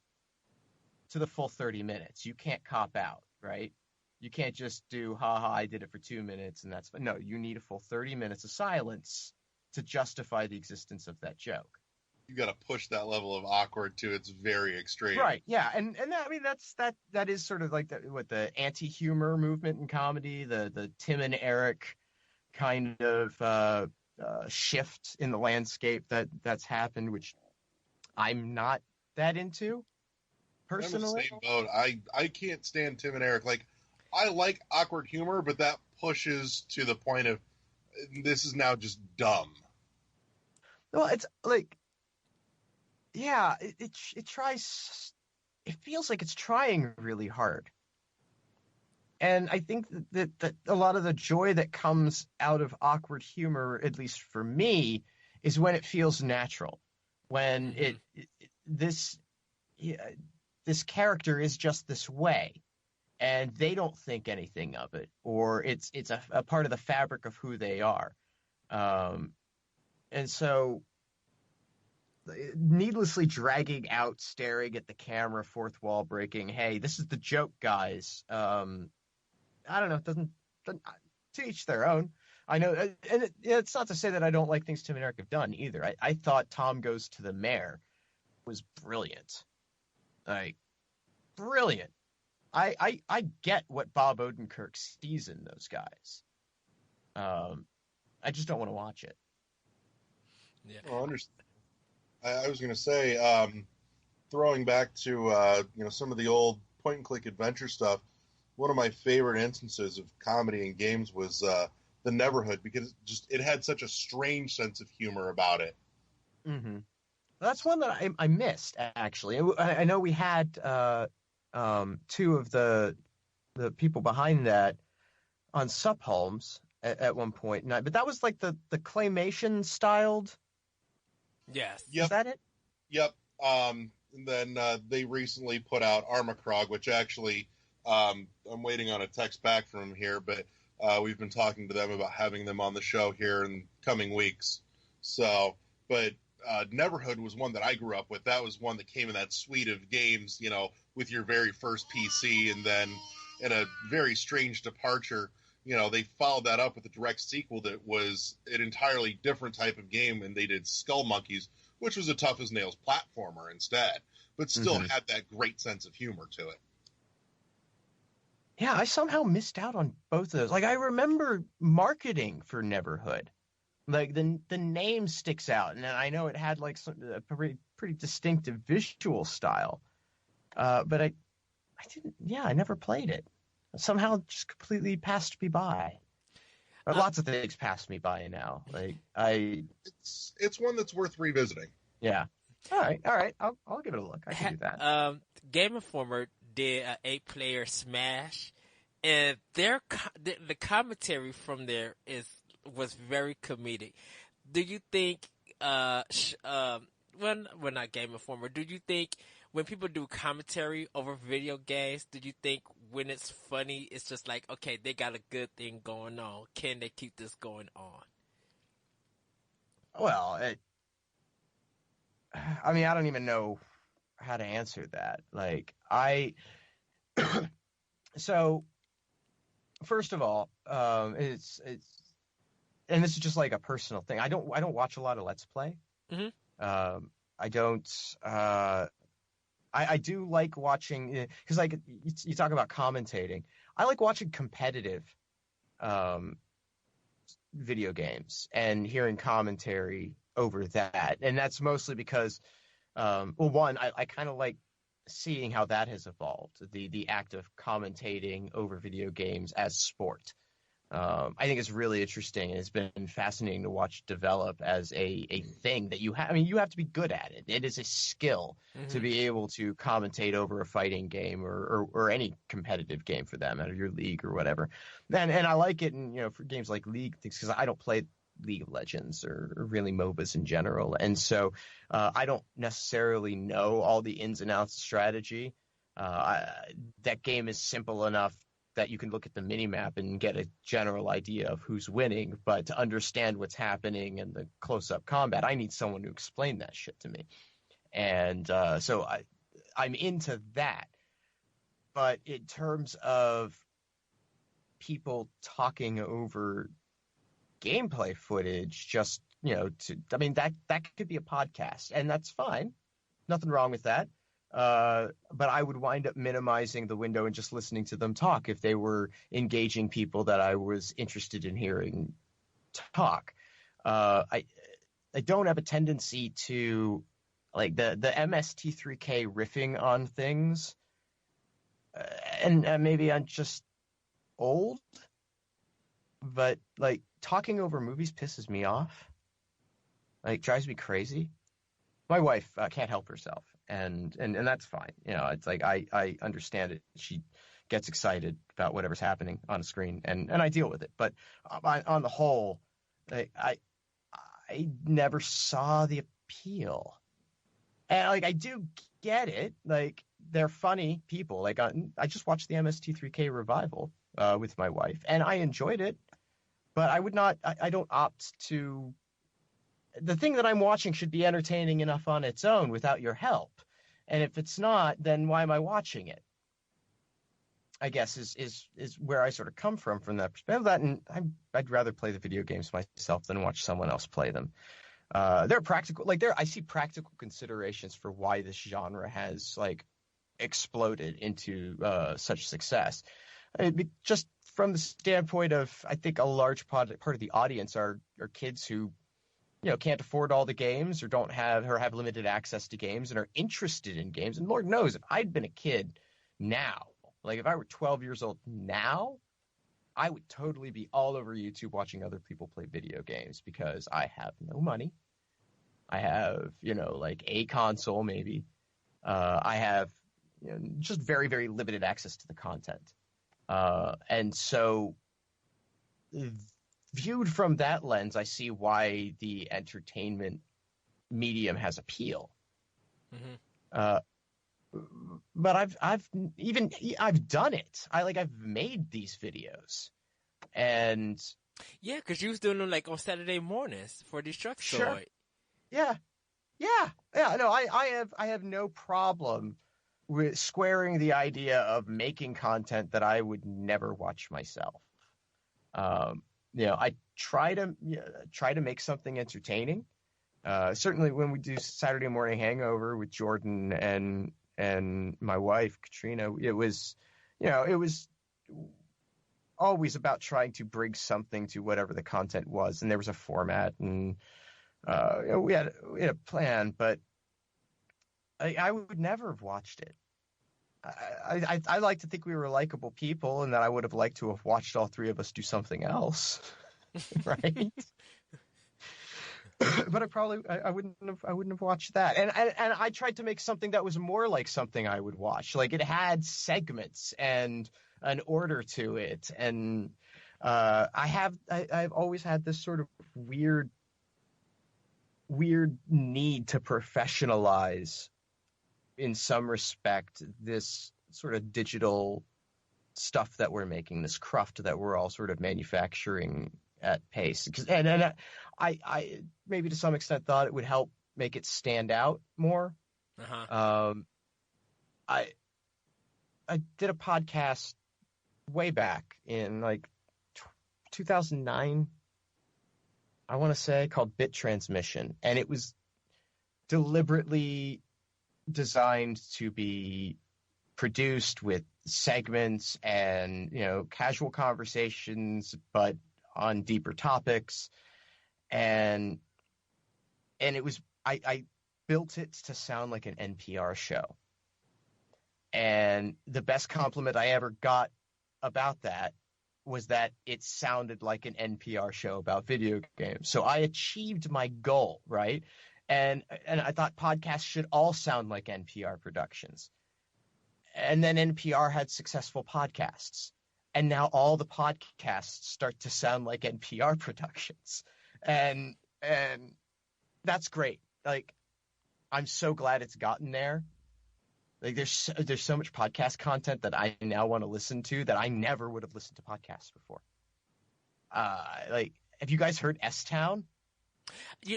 to the full 30 minutes. You can't cop out, right? You can't just do, haha, I did it for 2 minutes and that's fine. No, you need a full 30 minutes of silence to justify the existence of that joke. You got to push that level of awkward to its very extreme. Right, yeah. And that, I mean, that is sort of like the anti-humor movement in comedy, the Tim and Eric kind of shift in the landscape that's happened, which I'm not that into personally. I'm the same boat. I can't stand Tim and Eric. Like, I like awkward humor, but that pushes to the point of this is now just dumb. Well, it's like, yeah, it tries. It feels like it's trying really hard, and I think that a lot of the joy that comes out of awkward humor, at least for me, is when it feels natural, when this character is just this way. And they don't think anything of it, or it's a part of the fabric of who they are. And so needlessly dragging out, staring at the camera, fourth wall breaking, hey, this is the joke, guys. I don't know, it doesn't to each their own. I know, and it's not to say that I don't like things Tim and Eric have done either. I thought Tom Goes to the Mayor was brilliant. Like, brilliant. I get what Bob Odenkirk sees in those guys. I just don't want to watch it. Yeah. Well, I was going to say, throwing back to some of the old point-and-click adventure stuff, one of my favorite instances of comedy in games was the Neverhood, because it had such a strange sense of humor about it. Mm-hmm. That's one that I missed, actually. I know we had two of the people behind that on Holmes at one point, but that was like the claymation styled. Yes. Yep. Is that it? Yep. And then they recently put out Armacrog, which actually I'm waiting on a text back from him here, but we've been talking to them about having them on the show here in coming weeks. So, but Neverhood was one that I grew up with. That was one that came in that suite of games, with your very first PC, and then in a very strange departure, they followed that up with a direct sequel that was an entirely different type of game, and they did Skull Monkeys, which was a tough as nails platformer instead, but still had that great sense of humor to it. Yeah, I somehow missed out on both of those. Like, I remember marketing for Neverhood. Like, the name sticks out, and I know it had like a pretty distinctive visual style. But I didn't. Yeah, I never played it. Somehow, just completely passed me by. Lots of things passed me by now. Like it's one that's worth revisiting. Yeah. All right. I'll give it a look. I can do that. Game Informer did an 8-player Smash, and the commentary from there was very comedic. Do you think? Well, not Game Informer. Do you think when people do commentary over video games, do you think when it's funny, it's just like, okay, they got a good thing going on. Can they keep this going on? Well, I mean, I don't even know how to answer that. Like, so first of all, it's, and this is just like a personal thing. I don't watch a lot of Let's Play. Mm-hmm. I don't. I do like watching, because like you talk about commentating. I like watching competitive video games and hearing commentary over that, and that's mostly because, one, I kind of like seeing how that has evolved, the act of commentating over video games as sport. I think it's really interesting, and it's been fascinating to watch develop as a thing that you have. I mean, you have to be good at it. It is a skill to be able to commentate over a fighting game or any competitive game for that matter, your league or whatever. And I like it, and for games like League, because I don't play League of Legends or really MOBAs in general, and so I don't necessarily know all the ins and outs of strategy. That game is simple enough that you can look at the mini map and get a general idea of who's winning, but to understand what's happening and the close-up combat, I need someone to explain that shit to me. And so I'm into that. But in terms of people talking over gameplay footage, just, that could be a podcast, and that's fine. Nothing wrong with that. But I would wind up minimizing the window and just listening to them talk if they were engaging people that I was interested in hearing talk. I don't have a tendency to, like, the MST3K riffing on things, and maybe I'm just old, but, like, talking over movies pisses me off. Like, drives me crazy. My wife can't help herself, and that's fine. It's like I understand it. She gets excited about whatever's happening on the screen, and I deal with it. But on the whole, like, I never saw the appeal. And, like, I do get it. Like, they're funny people. Like, I just watched the MST3K revival with my wife, and I enjoyed it. But I would not. I don't opt to. The thing that I'm watching should be entertaining enough on its own without your help. And if it's not, then why am I watching it? I guess is where I sort of come from that perspective. And I'd rather play the video games myself than watch someone else play them. They're practical. Like, I see practical considerations for why this genre has, like, exploded into such success. Just from the standpoint of, I think a large part of the audience are kids who, can't afford all the games or don't have limited access to games and are interested in games. And Lord knows, if I'd been a kid now, like if I were 12 years old now, I would totally be all over YouTube watching other people play video games because I have no money. I have, like a console maybe. I have just very, very limited access to the content. And so viewed from that lens, I see why the entertainment medium has appeal. Mm-hmm. But I've done it. I've made these videos, and yeah, because you was doing them like on Saturday mornings for Destructoid. Sure. Yeah. No, I have no problem with squaring the idea of making content that I would never watch myself. I try to make something entertaining. Certainly when we do Saturday Morning Hangover with Jordan and my wife Katrina, it was always about trying to bring something to whatever the content was, and there was a format, and we had a plan, but I would never have watched it. I like to think we were likable people, and that I would have liked to have watched all three of us do something else, right? But I wouldn't have watched that. And I tried to make something that was more like something I would watch. Like, it had segments and an order to it, and I've always had this sort of weird need to professionalize, in some respect, this sort of digital stuff that we're making, this craft that we're all sort of manufacturing at pace. And I maybe to some extent thought it would help make it stand out more. Uh-huh. I did a podcast way back in like 2009, I want to say, called Bit Transmission, and it was deliberately designed to be produced with segments and casual conversations, but on deeper topics, and it was I built it to sound like an NPR show, and the best compliment I ever got about that was that it sounded like an NPR show about video games. So I achieved my goal, right? And I thought podcasts should all sound like NPR productions. And then NPR had successful podcasts. And now all the podcasts start to sound like NPR productions. And that's great. Like, I'm so glad it's gotten there. Like there's so much podcast content that I now want to listen to that I never would have listened to podcasts before. Like, have you guys heard S-Town?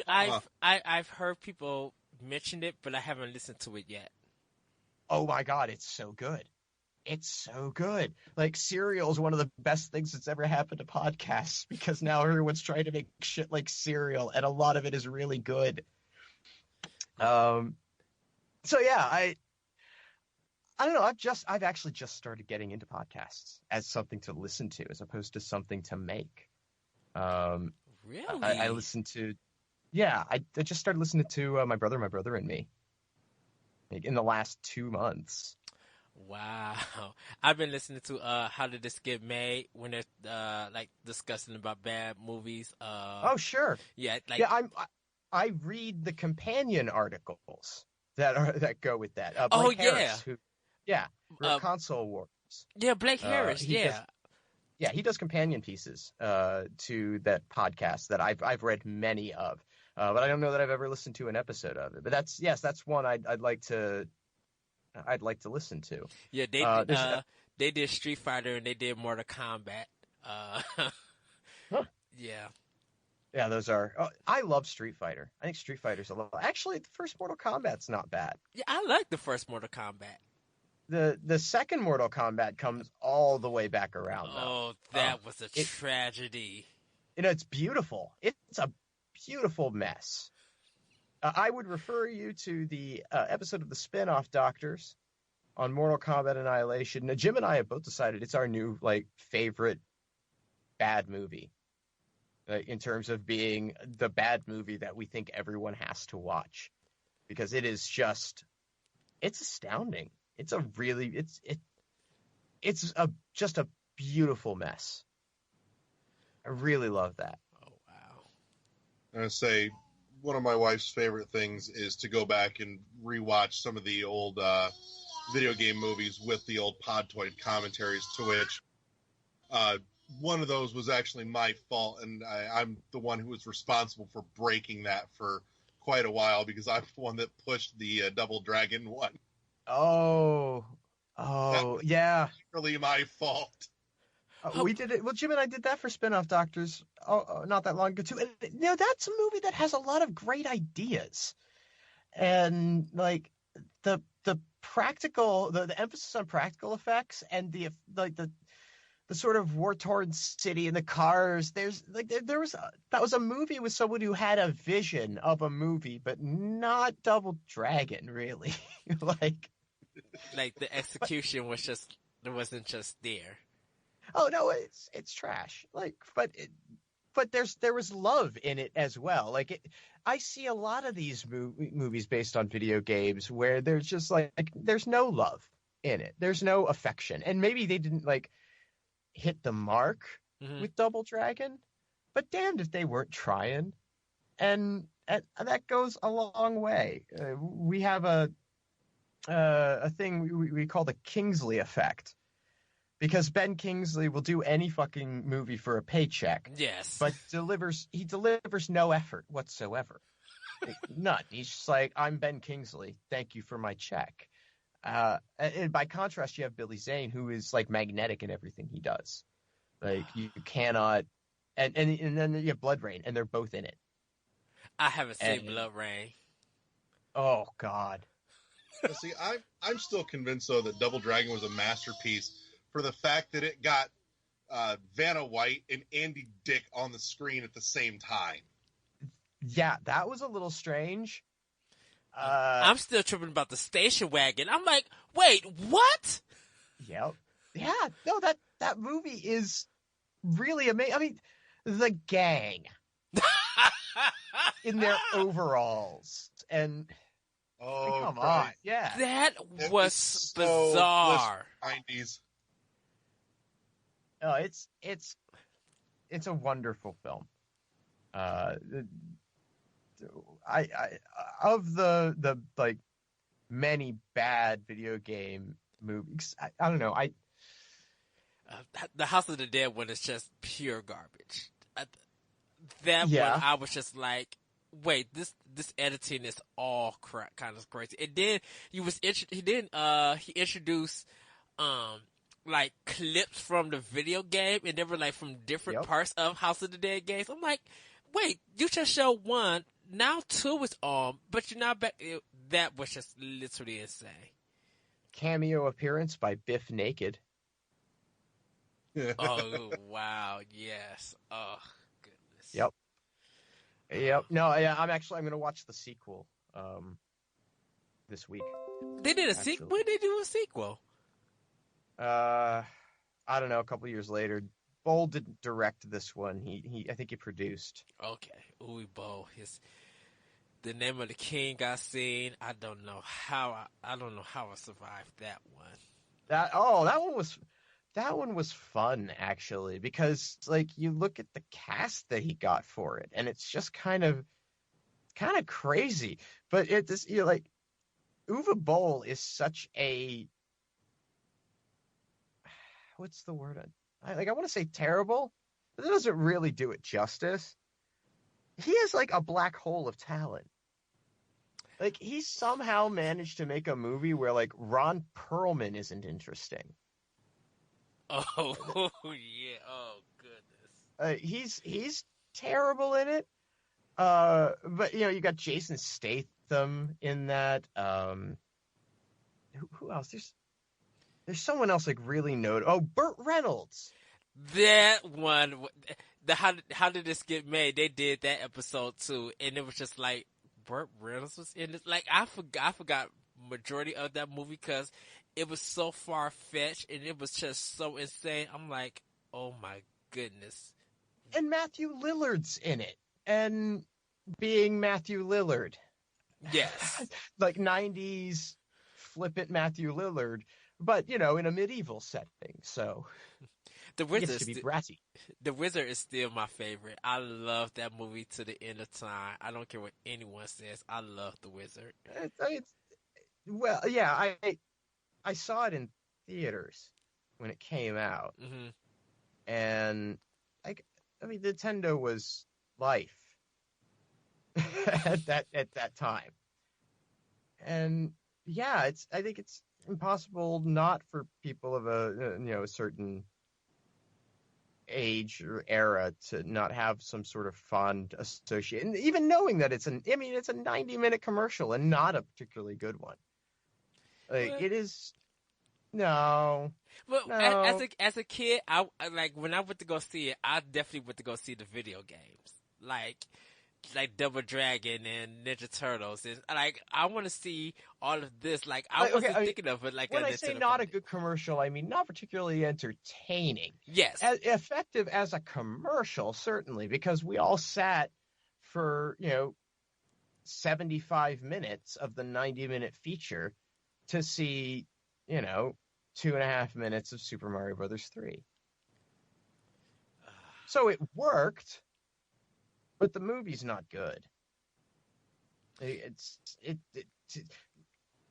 I've heard people mention it, but I haven't listened to it yet. Oh my God, it's so good. It's so good. Like, Serial is one of the best things that's ever happened to podcasts because now everyone's trying to make shit like Serial, and a lot of it is really good. So yeah, I don't know. I've actually just started getting into podcasts as something to listen to, as opposed to something to make. Really? I listened to, yeah, I just started listening to my brother and me, like, in the last 2 months. Wow. I've been listening to How Did This Get Made when they're like discussing about bad movies. Oh sure. Yeah, like, yeah. I read the companion articles that go with that. Blake Harris, wrote Console Wars. Yeah, Blake Harris. He does companion pieces to that podcast that I've read many of, but I don't know that I've ever listened to an episode of it. But that's one I'd like to listen to. Yeah, they did Street Fighter and they did Mortal Kombat. Huh. Yeah. Yeah, those are. Oh, I love Street Fighter. I think Street Fighter's a lot. Actually, the first Mortal Kombat's not bad. Yeah, I like the first Mortal Kombat. The second Mortal Kombat comes all the way back around, though. Oh, that was a tragedy. It's beautiful. It's a beautiful mess. I would refer you to the episode of the Spin-Off Doctors on Mortal Kombat Annihilation. Now, Jim and I have both decided it's our new favorite bad movie. In terms of being the bad movie that we think everyone has to watch, because it is just, it's astounding. It's just a beautiful mess. I really love that. Oh wow! I'm gonna say one of my wife's favorite things is to go back and rewatch some of the old video game movies with the old Podtoid commentaries, to which one of those was actually my fault, and I'm the one who was responsible for breaking that for quite a while, because I'm the one that pushed the Double Dragon one. Oh, yeah. Really my fault. We did it. Well, Jim and I did that for Spin-Off Doctors not that long ago, too. And, that's a movie that has a lot of great ideas. And, like, the practical, the emphasis on practical effects and the sort of war-torn city and the cars. That was a movie with someone who had a vision of a movie, but not Double Dragon, really. like the execution wasn't just there. Oh no, it's trash. But there was love in it as well. I see a lot of these movies based on video games where there's just there's no love in it. There's no affection, and maybe they didn't hit the mark with Double Dragon, but damned if they weren't trying, and that goes a long way. We have a thing we call the Kingsley effect, because Ben Kingsley will do any fucking movie for a paycheck. Yes, but he delivers no effort whatsoever. None. He's just like, I'm Ben Kingsley, thank you for my check. And by contrast, you have Billy Zane, who is magnetic in everything he does. You cannot, and then you have Blood Rain, and they're both in it. I haven't seen Blood Rain. Oh God. See, I'm still convinced though that Double Dragon was a masterpiece for the fact that it got Vanna White and Andy Dick on the screen at the same time. Yeah, that was a little strange. I'm still tripping about the station wagon. I'm like, wait, what? Yep. Yeah. No, that movie is really amazing. I mean, the gang in their overalls and come on, yeah. That was bizarre. 90s. Oh, it's a wonderful film. I of the many bad video game movies, I don't know. The House of the Dead one is just pure garbage. That one, I was just like, wait, this editing is all crap, kind of crazy. And then he introduced like clips from the video game, and they were like from different parts of House of the Dead games. I'm like, wait, you just showed one, now two is on, but you're not back. That was just literally insane. Cameo appearance by Biff Naked. Oh wow, yes. Oh goodness. Yep. No, yeah, I'm going to watch the sequel this week. They did a sequel. When did they do a sequel? I don't know. A couple years later, Boll didn't direct this one. I think he produced. Okay, Uwe Boll. The Name of the King I seen. I don't know how I survived that one. That one was fun actually, because like you look at the cast that he got for it, and it's just kind of crazy. But it's like Uwe Boll is such a, what's the word? I want to say terrible, but it doesn't really do it justice. He is like a black hole of talent. Like, he somehow managed to make a movie where, like, Ron Perlman isn't interesting. Oh, yeah. Oh, goodness. He's terrible in it. But, you got Jason Statham in that. Who else? There's someone else, like, really notable. Oh, Burt Reynolds. That one. How did this get made? They did that episode, too, and it was just like, Burt Reynolds was in it. Like, I forgot majority of that movie because it was so far-fetched and it was just so insane. I'm like, oh my goodness. And Matthew Lillard's in it. And being Matthew Lillard. Yes. Like 90s flippant Matthew Lillard, but, in a medieval setting, so... The Wizard gets to be bratty. The Wizard is still my favorite. I love that movie to the end of time. I don't care what anyone says. I love The Wizard. I saw it in theaters when it came out, and Nintendo was life at that time, and yeah, I think it's impossible not for people of a certain age or era to not have some sort of fond association, and even knowing that it's a 90-minute commercial and not a particularly good one. Like, it is. No. Well, no. As a kid, I like when I went to go see it, I definitely went to go see the video games, like Double Dragon and Ninja Turtles, and like I want to see all of this. Like, I wasn't thinking of it like when I say not a good commercial, I mean not particularly entertaining. Yes, as effective as a commercial, certainly, because we all sat for 75 minutes of the 90-minute feature to see 2.5 minutes of Super Mario Brothers 3. So it worked. But the movie's not good.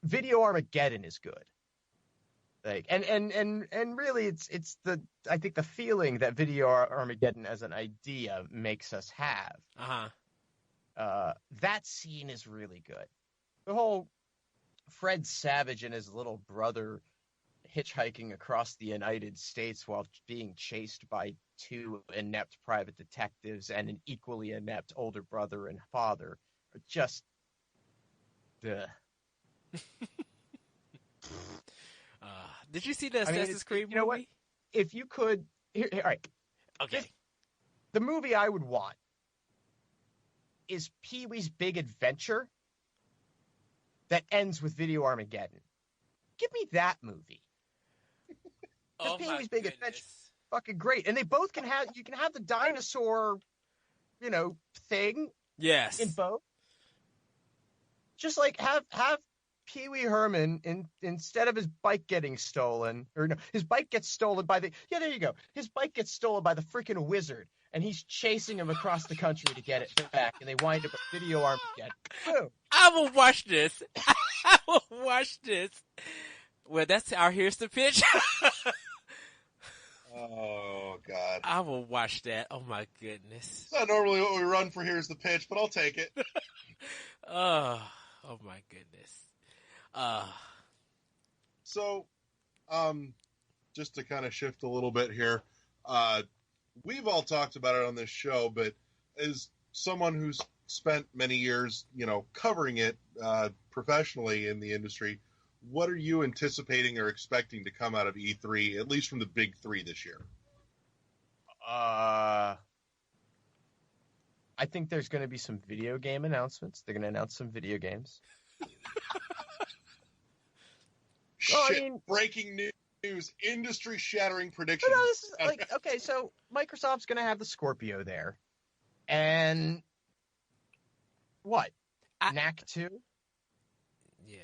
Video Armageddon is good. Like, and really it's I think the feeling that Video Armageddon as an idea makes us have. That scene is really good. The whole Fred Savage and his little brother hitchhiking across the United States while being chased by two inept private detectives and an equally inept older brother and father are just... Did you see the Assassin's Creed movie? You know what? If you could... Here, all right. Okay. The movie I would want is Pee-wee's Big Adventure that ends with Video Armageddon. Give me that movie. Oh, Pee-wee's Big Adventure, fucking great, and they both can have. You can have the dinosaur, thing. Yes. In both. Just like have Pee Wee Herman instead of his bike getting stolen, or no, his bike gets stolen by the. Yeah, there you go. His bike gets stolen by the freaking wizard, and he's chasing him across the country to get it back, and they wind up at Video Armageddon. Boom. I will watch this. I will watch this. Well, here's the pitch. Oh, God. I will watch that. Oh, my goodness. It's not normally what we run for. Here's the pitch, but I'll take it. Oh, oh my goodness. So, just to kind of shift a little bit here, we've all talked about it on this show, but as someone who's spent many years, covering it professionally in the industry, what are you anticipating or expecting to come out of E3, at least from the big three this year? I think there's going to be some video game announcements. They're going to announce some video games. Breaking news, industry-shattering predictions. No, this is okay, so Microsoft's going to have the Scorpio there. And what? Knack 2? Yeah.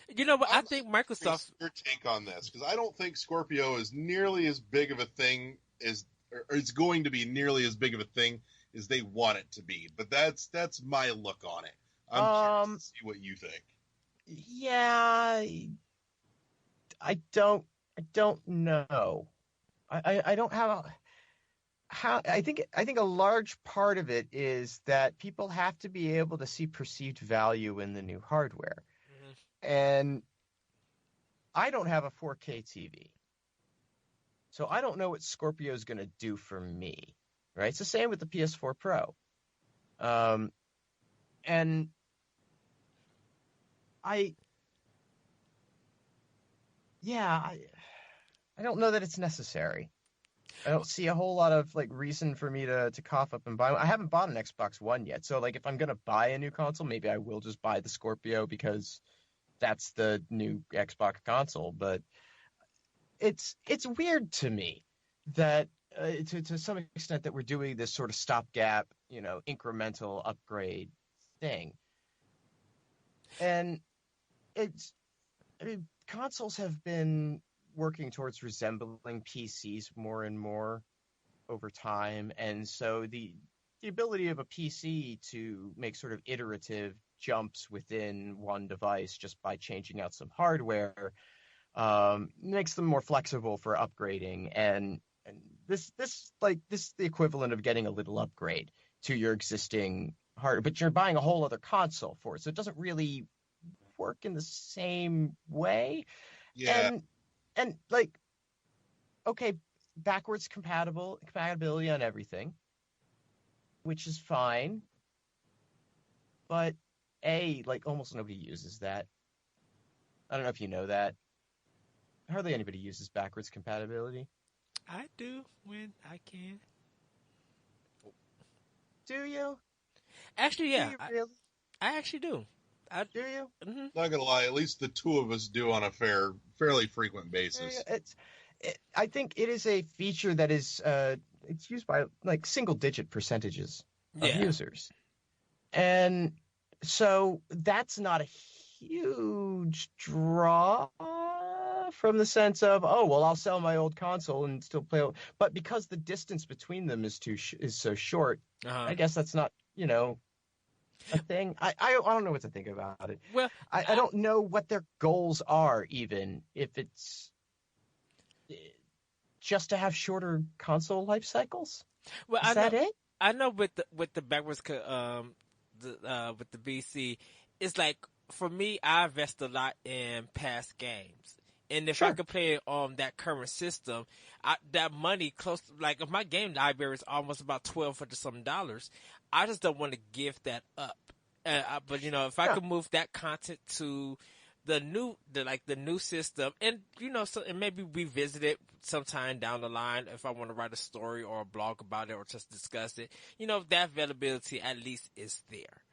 You know what? I think Microsoft... Your take on this, because I don't think Scorpio is nearly as big of a thing as... or it's going to be nearly as big of a thing as they want it to be. But that's my look on it. I'm curious to see what you think. Yeah... I don't know. I don't have I think a large part of it is that people have to be able to see perceived value in the new hardware. Mm-hmm. And I don't have a 4K TV. So I don't know what Scorpio is going to do for me, right? It's the same with the PS4 Pro. And I don't know that it's necessary. I don't see a whole lot of reason for me to cough up and buy one. I haven't bought an Xbox One yet, so if I'm gonna buy a new console, maybe I will just buy the Scorpio because that's the new Xbox console. But it's weird to me that to some extent that we're doing this sort of stopgap, incremental upgrade thing, and consoles have been working towards resembling PCs more and more over time, and so the ability of a PC to make sort of iterative jumps within one device just by changing out some hardware makes them more flexible for upgrading, and this is the equivalent of getting a little upgrade to your existing hardware, but you're buying a whole other console for it, so it doesn't really work in the same way. Yeah. And okay, backwards compatibility on everything, which is fine. But almost nobody uses that. I don't know if you know that. Hardly anybody uses backwards compatibility. I do when I can. Do you? Actually, yeah. Do you really? I actually do. Do you? Mm-hmm. Not gonna lie, at least the two of us do on a fairly frequent basis. I think it is a feature that is it's used by single-digit percentages of users, and so that's not a huge draw from the sense of I'll sell my old console and still play. But because the distance between them is so short, I guess that's not a thing. I don't know what to think about it. Well, I don't know what their goals are, even if it's just to have shorter console life cycles. Well, is that it? I know with the backwards with the BC, it's for me, I invest a lot in past games. And if I could play it on that current system, that money close to, if my game library is almost about $1,200 something, I just don't want to give that up. But if I could move that content to the new system, and and maybe revisit it sometime down the line if I want to write a story or a blog about it or just discuss it, that availability at least is there.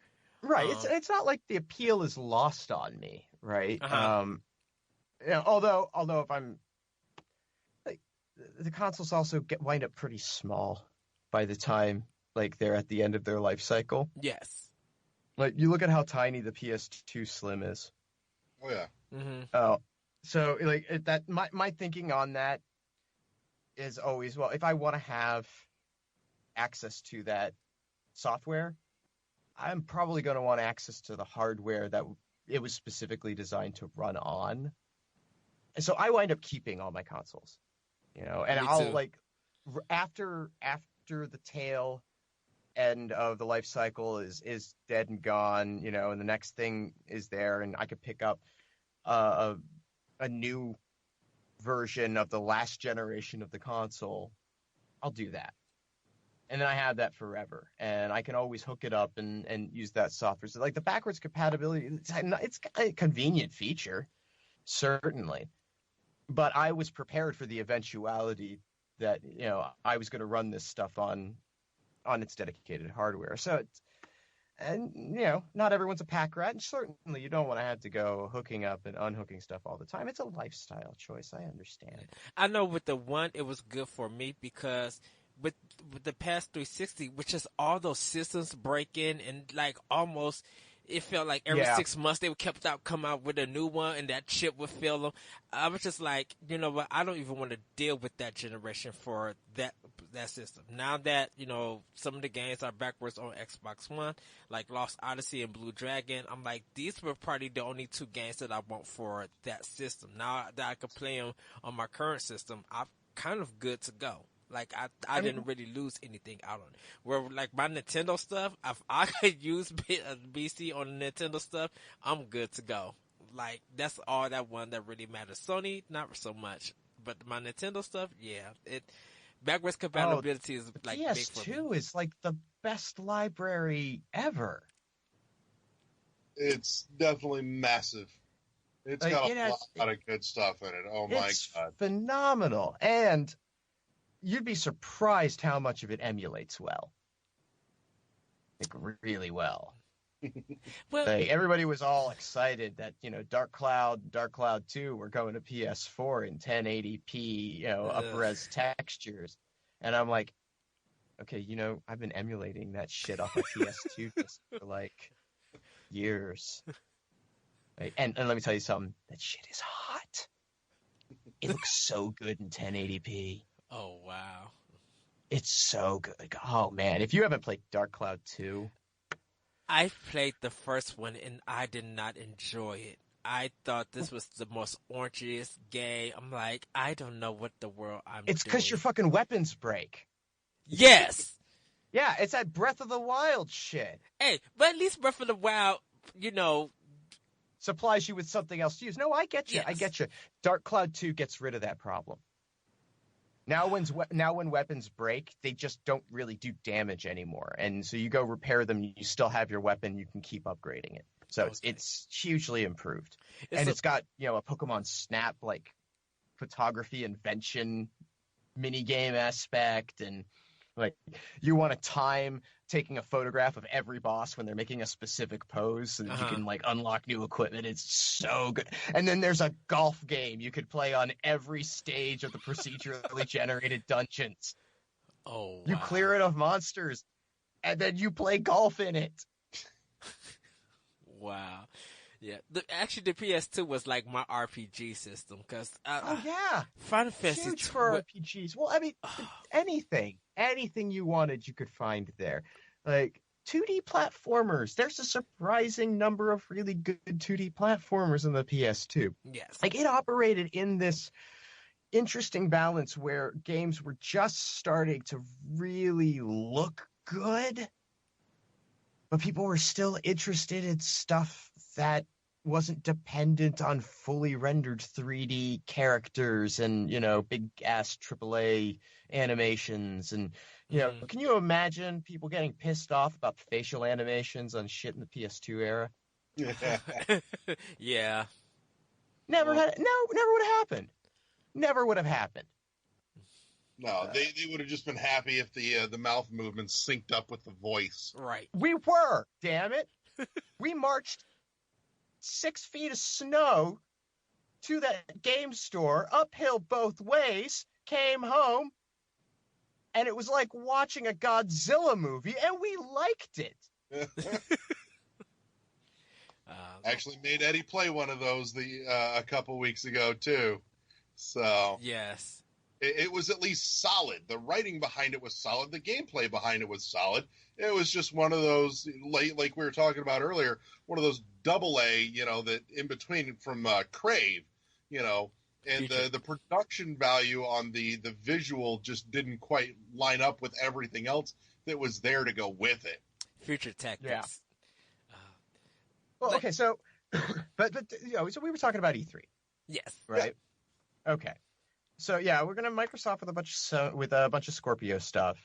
Right. It's not like the appeal is lost on me, right? Although if I'm the consoles also wind up pretty small by the time they're at the end of their life cycle. Yes. You look at how tiny the PS2 Slim is. Oh yeah. Mm-hmm. So my thinking on that is always, if I want to have access to that software, I'm probably going to want access to the hardware that it was specifically designed to run on. And so I wind up keeping all my consoles. And Me I'll too. after the tail end of the life cycle is dead and gone, and the next thing is there, and I could pick up a new version of the last generation of the console, I'll do that. And then I have that forever, and I can always hook it up and use that software. So the backwards compatibility, it's a convenient feature, certainly. But I was prepared for the eventuality that I was going to run this stuff on its dedicated hardware. So not everyone's a pack rat, and certainly you don't want to have to go hooking up and unhooking stuff all the time. It's a lifestyle choice. I understand. I know with the one, it was good for me because with the past 360, which is all those systems break in and almost. It felt like every 6 months they would come out with a new one, and that chip would fill them. I was just like, you know what? I don't even want to deal with that generation for that system. Now that some of the games are backwards on Xbox One, like Lost Odyssey and Blue Dragon, I'm like, these were probably the only two games that I want for that system. Now that I could play them on my current system, I'm kind of good to go. I didn't really lose anything out on it. Where my Nintendo stuff, if I could use BC on the Nintendo stuff, I'm good to go. That's all that one that really matters. Sony, not so much. But my Nintendo stuff, yeah. Backwards compatibility is big for me. PS2 is the best library ever. It's definitely massive. It's got a lot of good stuff in it. Oh my God. It's phenomenal. And you'd be surprised how much of it emulates well. Really well. Well, everybody was all excited that, Dark Cloud 2 were going to PS4 in 1080p, up-res textures. And I'm like, okay, I've been emulating that shit off my PS2 just for years. Right? And let me tell you something, that shit is hot. It looks so good in 1080p. Oh, wow. It's so good. Oh, man. If you haven't played Dark Cloud 2... I played the first one, and I did not enjoy it. I thought this was the most orangiest game. I'm like, I don't know what the world I'm doing. It's because your fucking weapons break. Yes! Yeah, it's that Breath of the Wild shit. Hey, but at least Breath of the Wild, supplies you with something else to use. No, I get you. Yes. I get you. Dark Cloud 2 gets rid of that problem. Now when weapons break, they just don't really do damage anymore. And so you go repair them, you still have your weapon, you can keep upgrading it. So it's hugely improved. It's got, a Pokemon Snap, photography invention minigame aspect, and you want to time taking a photograph of every boss when they're making a specific pose so that you can unlock new equipment. It's so good. And then there's a golf game you could play on every stage of the procedurally generated dungeons. Oh, wow. You clear it of monsters, and then you play golf in it. Wow. Yeah. Actually, the PS2 was my RPG system because Final Fantasy huge for RPGs. Well, I mean, anything you wanted, you could find there. 2D platformers. There's a surprising number of really good 2D platformers in the PS2. Yes. It operated in this interesting balance where games were just starting to really look good, but people were still interested in stuff that wasn't dependent on fully rendered 3D characters and, big ass AAA animations. And, can you imagine people getting pissed off about facial animations on shit in the PS2 era? Yeah. Never would have happened. Never would have happened. No, they would have just been happy if the mouth movements synced up with the voice. Right. We were, damn it. We marched 6 feet of snow to that game store, uphill both ways, came home, and it was like watching a Godzilla movie, and we liked it. Actually made Eddie play one of those a couple weeks ago, too. So yes. It was at least solid. The writing behind it was solid. The gameplay behind it was solid. It was just one of those, like we were talking about earlier, one of those AA, that in between from Crave, And the production value on the visual just didn't quite line up with everything else that was there to go with it. Future tactics. Yeah. Well, okay, so, but so we were talking about E3. Yes. Right. Yeah. Okay. So yeah, we're gonna Microsoft with a bunch of Scorpio stuff,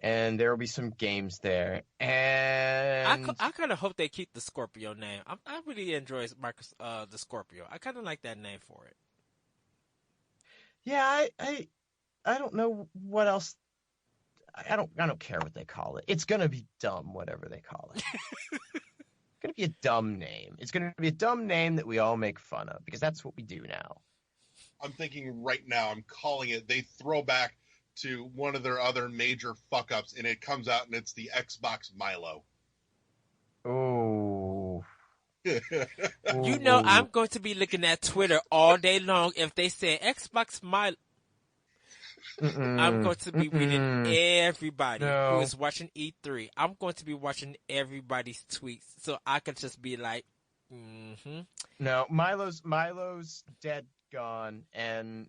and there will be some games there. And I kind of hope they keep the Scorpio name. I really enjoy the Scorpio. I kind of like that name for it. Yeah, I don't know what else. I don't care what they call it. It's gonna be dumb, whatever they call it. It's gonna be a dumb name. It's gonna be a dumb name that we all make fun of because that's what we do now. I'm thinking right now, I'm calling it, they throw back to one of their other major fuck-ups, and it comes out and it's the Xbox Milo. Oh. You know, I'm going to be looking at Twitter all day long if they say Xbox Milo. I'm going to be reading everybody who is watching E3. I'm going to be watching everybody's tweets so I can just be like, No, Milo's dead, gone, and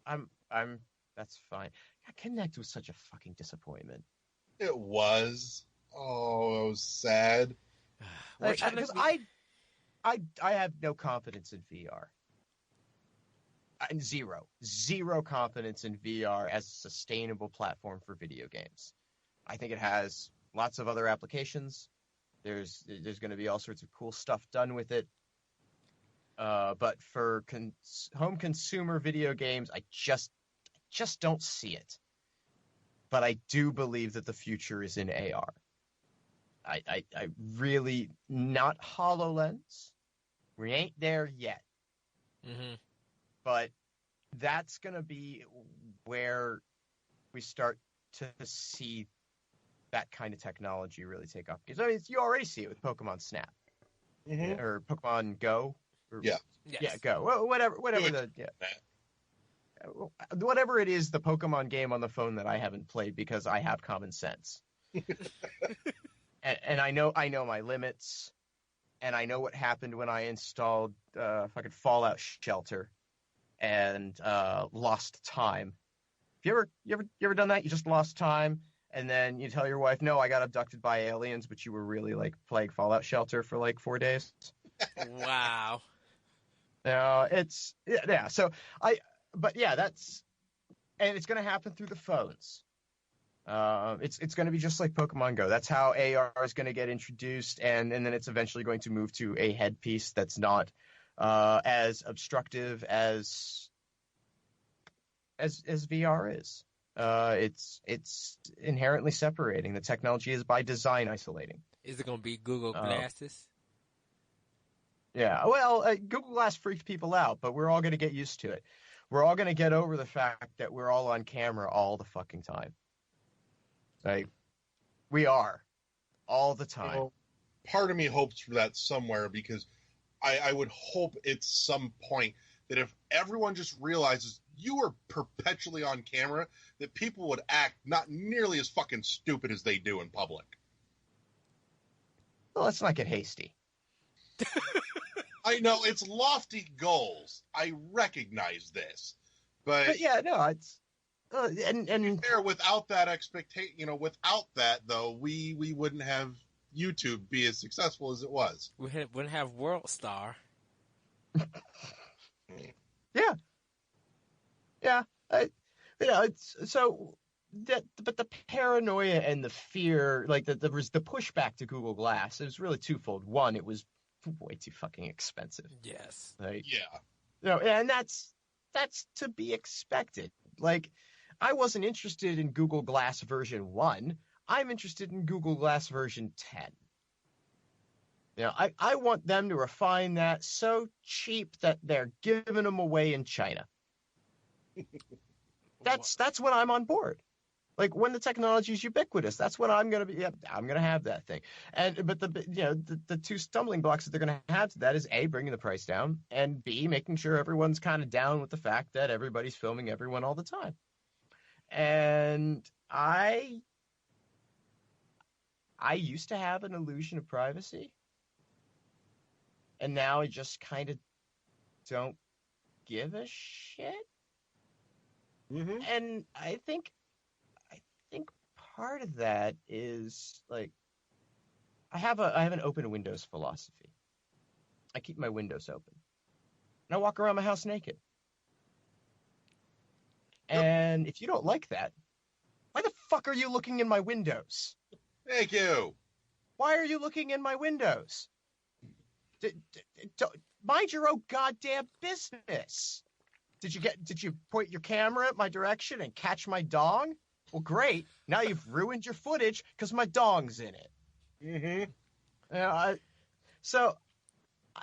I'm that's fine. Connect was such a fucking disappointment. It was. Oh, it was sad. Because I have no confidence in VR. Zero confidence in VR as a sustainable platform for video games. I think it has lots of other applications. There's going to be all sorts of cool stuff done with it. But for home consumer video games, I just don't see it. But I do believe that the future is in AR. I really, not HoloLens. We ain't there yet. Mm-hmm. But that's going to be where we start to see that kind of technology really take off. Because I mean, you already see it with Pokemon Snap or Pokemon Go. Yeah. Yeah, Go. Well, whatever whatever it is, the Pokemon game on the phone that I haven't played because I have common sense. and I know my limits, and I know what happened when I installed fucking Fallout Shelter and lost time. You ever done that? You just lost time, and then you tell your wife, "No, I got abducted by aliens," but you were really like playing Fallout Shelter for like 4 days. Wow. It's yeah. So but yeah, and it's going to happen through the phones. It's going to be just like Pokemon Go. That's how AR is going to get introduced, and then it's eventually going to move to a headpiece that's not as obstructive as VR is. It's inherently separating. The technology is by design isolating. Is it going to be Google Glasses? Yeah, well, Google Glass freaks people out, but we're all going to get used to it. We're all going to get over the fact that we're all on camera all the fucking time. Like, we are. All the time. Well, part of me hopes for that somewhere, because I would hope at some point that if everyone just realizes you are perpetually on camera, that people would act not nearly as fucking stupid as they do in public. Well, let's not get hasty. I know it's lofty goals. I recognize this, but yeah, no, it's and fair, without that expectation, without that though, we wouldn't have YouTube be as successful as it was. We wouldn't have World Star. Yeah. It's so that, but the paranoia and the fear, like there was the pushback to Google Glass. It was really twofold. One, it was way too fucking expensive. Yes. Like, yeah. And that's to be expected. Like, I wasn't interested in Google Glass version 1. I'm interested in Google Glass version 10. I want them to refine that so cheap that they're giving them away in China. That's when I'm on board. Like, when the technology is ubiquitous, that's when I'm going to be. Yeah, I'm going to have that thing. But the two stumbling blocks that they're going to have to that is A, bringing the price down, and B, making sure everyone's kind of down with the fact that everybody's filming everyone all the time. And I used to have an illusion of privacy, and now I just kind of don't give a shit. Mm-hmm. And I think part of that is like I have an open windows philosophy. I keep my windows open. And I walk around my house naked. And if you don't like that, why the fuck are you looking in my windows? Thank you. Why are you looking in my windows? Mind your own goddamn business. Did you point your camera at my direction and catch my dong? Well, great. Now you've ruined your footage because my dong's in it. Mm-hmm.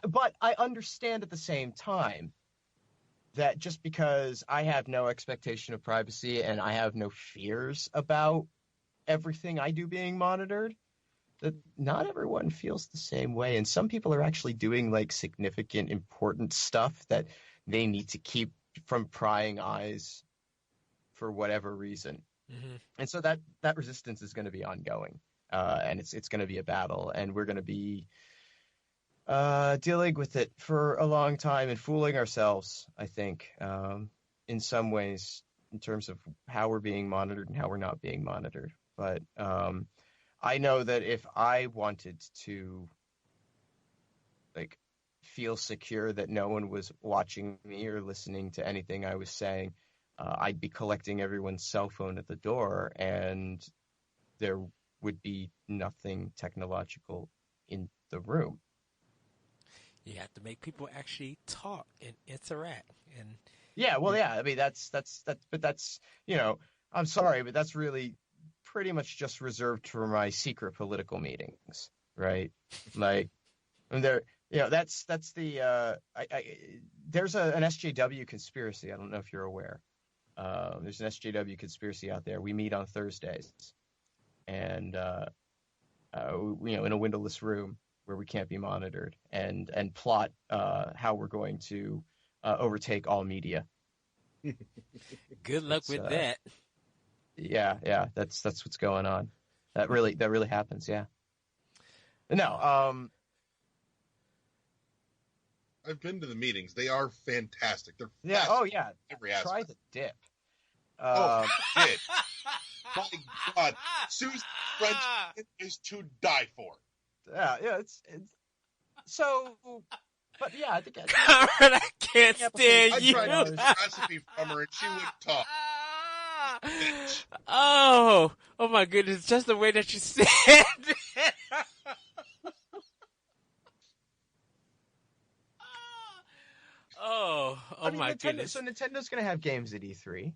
But I understand at the same time that just because I have no expectation of privacy and I have no fears about everything I do being monitored, that not everyone feels the same way. And some people are actually doing like significant, important stuff that they need to keep from prying eyes for whatever reason. Mm-hmm. And so that resistance is going to be ongoing. And it's going to be a battle, and we're going to be dealing with it for a long time and fooling ourselves, I think, in some ways, in terms of how we're being monitored and how we're not being monitored. But I know that if I wanted to, like, feel secure that no one was watching me or listening to anything I was saying, I'd be collecting everyone's cell phone at the door, and there would be nothing technological in the room. You have to make people actually talk and interact. And yeah, well, yeah. I mean, but that's, you know, I'm sorry, but that's really pretty much just reserved for my secret political meetings, right? Like, and there, you know, that's the there's an SJW conspiracy. I don't know if you're aware. There's an SJW conspiracy out there. We meet on Thursdays, and you know, in a windowless room where we can't be monitored, and plot how we're going to overtake all media. Good luck with that. Yeah, that's what's going on. That really happens. Yeah. No. I've been to the meetings. They are fantastic. They're yeah. Oh yeah. Every aspect. Try the dip. I did. My God, Sue's French is to die for. Yeah. It's so. But yeah, I think Conrad, I can't stand you. I tried to get a recipe from her and she wouldn't talk. Oh my goodness! Just the way that you said it. My goodness! So Nintendo's going to have games at E3,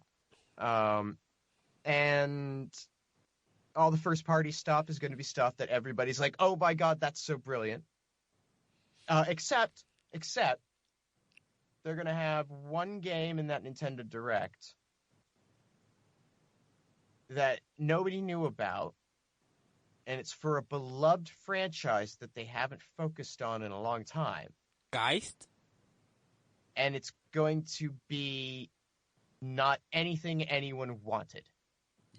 and all the first party stuff is going to be stuff that everybody's like, "Oh my God, that's so brilliant!" Except they're going to have one game in that Nintendo Direct that nobody knew about, and it's for a beloved franchise that they haven't focused on in a long time. Geist? And it's going to be not anything anyone wanted.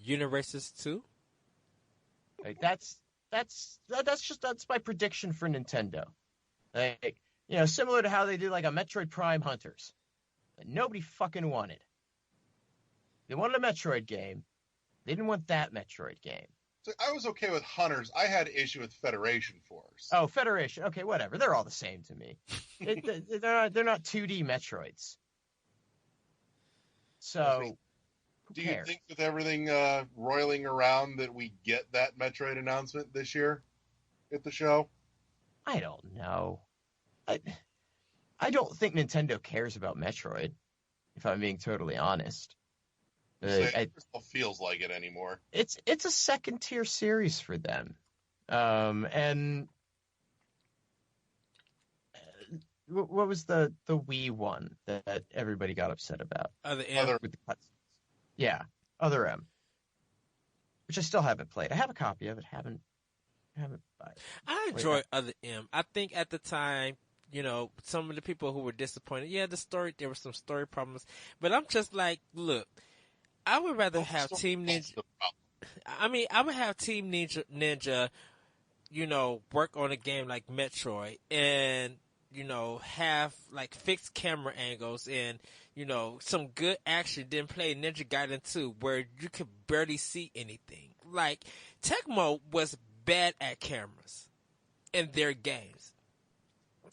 Universes 2? Like that's my prediction for Nintendo. Like, you know, similar to how they did like a Metroid Prime Hunters that nobody fucking wanted. They wanted a Metroid game. They didn't want that Metroid game. So I was okay with Hunters. I had issue with Federation Force. Oh, Federation. Okay, whatever. They're all the same to me. They're not 2D Metroids. So, do you think with everything roiling around that we get that Metroid announcement this year at the show? I don't know. I don't think Nintendo cares about Metroid, if I'm being totally honest. It feels like it anymore. It's a second tier series for them, and what was the Wii one that everybody got upset about? Other M. With the cutscenes. Yeah, Other M, which I still haven't played. I have a copy of it. Haven't. I enjoy Other M. I think at the time, you know, some of the people who were disappointed. Yeah, there were some story problems, but I'm just like, look. I would rather have Team Ninja. I would have Team Ninja, you know, work on a game like Metroid and have like fixed camera angles and some good action, then play Ninja Gaiden 2 where you could barely see anything. Like Tecmo was bad at cameras in their games.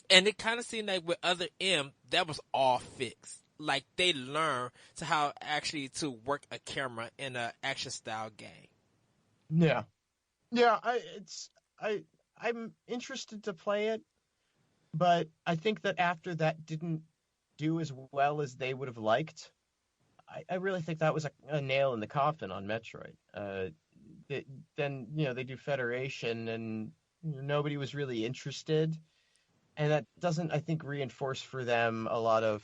And it kind of seemed like with Other M, that was all fixed. Like they learned to how actually to work a camera in an action style game. Yeah. Yeah, I'm interested to play it, but I think that after that didn't do as well as they would have liked, I really think that was a nail in the coffin on Metroid. Then they do Federation, and nobody was really interested, and that doesn't, I think, reinforce for them a lot of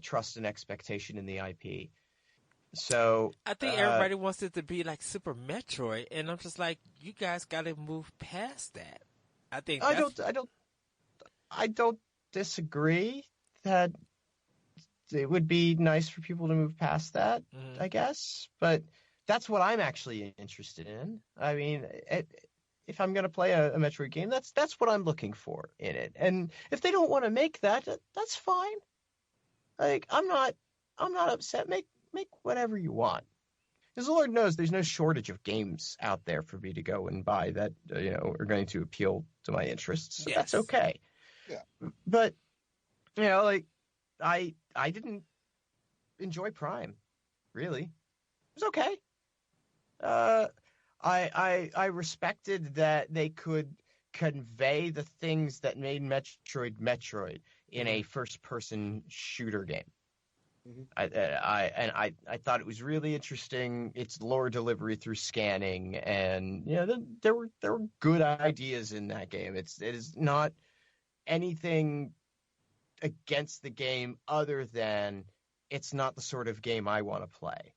trust and expectation in the IP. So I think everybody wants it to be like Super Metroid, and I'm just like, you guys got to move past that. I think I don't disagree that it would be nice for people to move past that, I guess. But that's what I'm actually interested in. I mean, if I'm going to play a Metroid game, that's what I'm looking for in it. And if they don't want to make that, that's fine. Like, I'm not upset. Make whatever you want. Because the Lord knows there's no shortage of games out there for me to go and buy that are going to appeal to my interests. So that's okay. Yeah. But like I didn't enjoy Prime, really. It was okay. I respected that they could convey the things that made Metroid in a first-person shooter game. I thought it was really interesting. Its lore delivery through scanning, and there were good ideas in that game. It is not anything against the game other than it's not the sort of game I want to play.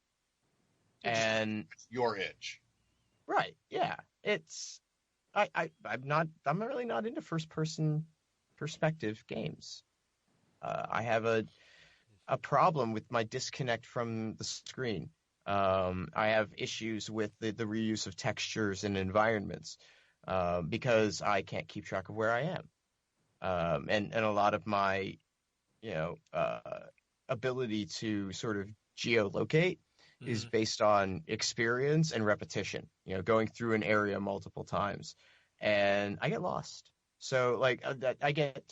And it's your itch, right? Yeah, it's I'm really not into first person perspective games. I have a problem with my disconnect from the screen. I have issues with the reuse of textures and environments because I can't keep track of where I am. And a lot of my, ability to sort of geolocate is based on experience and repetition, going through an area multiple times, and I get lost. So like I get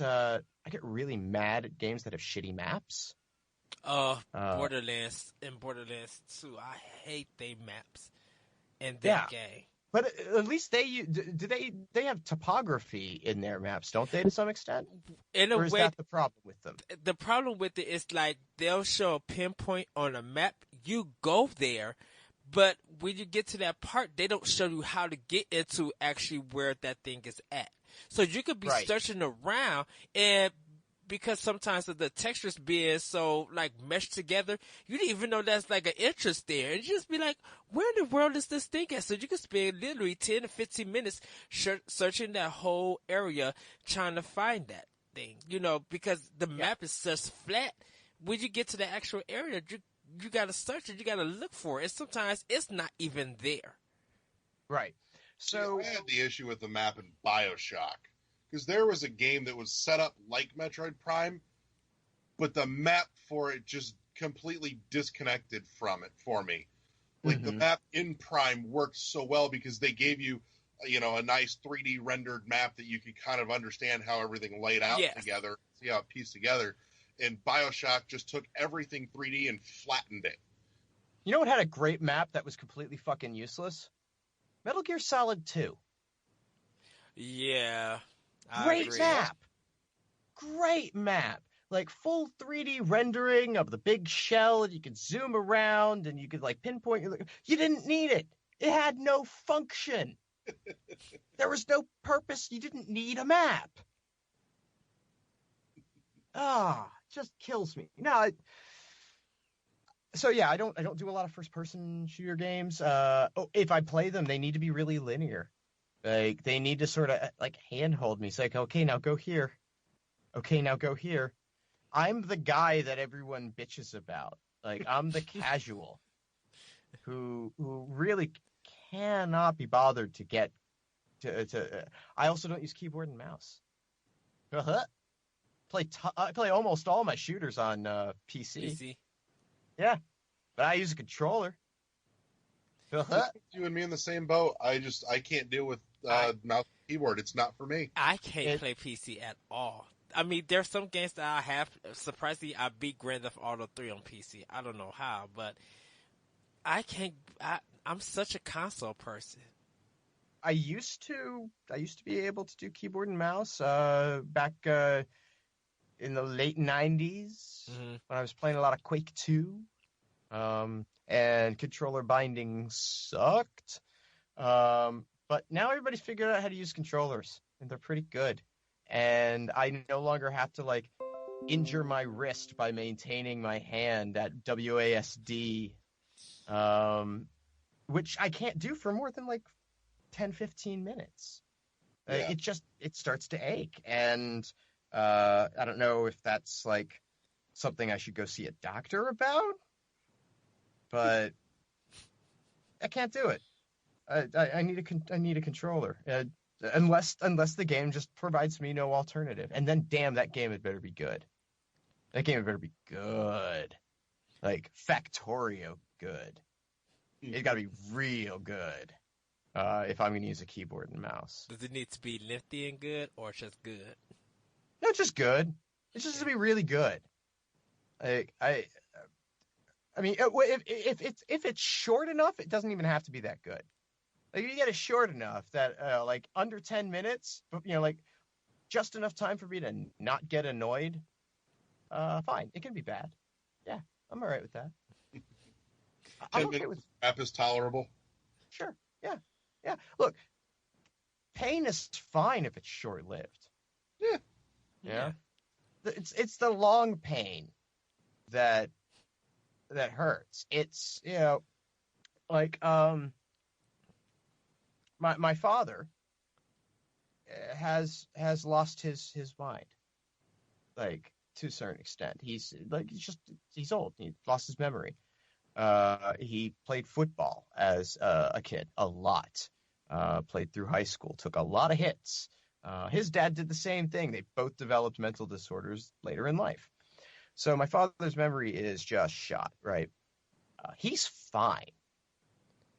really mad at games that have shitty maps. Borderlands and Borderlands 2. I hate they maps in that game. But at least they have topography in their maps, don't they, to some extent? In a or is way, that the problem with them? The problem with it is like they'll show a pinpoint on a map. You go there, but when you get to that part, they don't show you how to get into actually where that thing is at. So you could be searching around, and because sometimes of the textures being so like meshed together, you didn't even know that's like an interest there. And you just be like, where in the world is this thing at? So you could spend literally 10 to 15 minutes searching that whole area trying to find that thing, because the map is such flat. When you get to the actual area, you got to search it, you got to look for it. And sometimes it's not even there. Right. So I had the issue with the map in BioShock. Because there was a game that was set up like Metroid Prime, but the map for it just completely disconnected from it for me. Like the map in Prime worked so well because they gave you, a nice 3D rendered map that you could kind of understand how everything laid out together, see how it pieced together. And BioShock just took everything 3D and flattened it. You know what had a great map that was completely fucking useless? Metal Gear Solid 2. Yeah. Great map. Great map. Like full 3D rendering of the big shell, and you could zoom around and you could like pinpoint you didn't need it. It had no function. There was no purpose. You didn't need a map. Just kills me. No, so yeah, I don't do a lot of first person shooter games. If I play them, they need to be really linear. Like, they need to sort of, like, handhold me. It's like, okay, now go here. Okay, now go here. I'm the guy that everyone bitches about. Like, I'm the casual who really cannot be bothered to get to I also don't use keyboard and mouse. I play almost all my shooters on PC. Yeah, but I use a controller. You and me in the same boat. I can't deal with mouse and keyboard. It's not for me. I can't play PC at all. I mean, there's some games that I have. Surprisingly, I beat Grand Theft Auto 3 on PC. I don't know how, but I can't. I'm such a console person. I used to be able to do keyboard and mouse back in the late 90s when I was playing a lot of Quake 2. And controller binding sucked. But now everybody's figured out how to use controllers, and they're pretty good. And I no longer have to, like, injure my wrist by maintaining my hand at WASD, which I can't do for more than, like, 10, 15 minutes. Yeah. It starts to ache. And I don't know if that's, like, something I should go see a doctor about. But I can't do it. I need a controller, unless the game just provides me no alternative. And then, damn, that game had better be good. That game had better be good, like Factorio good. It's got to be real good if I'm going to use a keyboard and mouse. Does it need to be lengthy and good, or just good? No, just good. It's just to be really good. I mean, if it's short enough, it doesn't even have to be that good. Like, you get it short enough that, like, under 10 minutes, like, just enough time for me to not get annoyed, fine. It can be bad. Yeah, I'm all right with that. I'm okay with app is tolerable. Sure. Yeah. Yeah. Look, pain is fine if it's short-lived. Yeah. Yeah. It's the long pain that hurts. It's, like, my father has lost his mind, like, to a certain extent. He's old. He lost his memory. He played football as a kid a lot. Played through high school, took a lot of hits. His dad did the same thing. They both developed mental disorders later in life. So my father's memory is just shot, right? He's fine,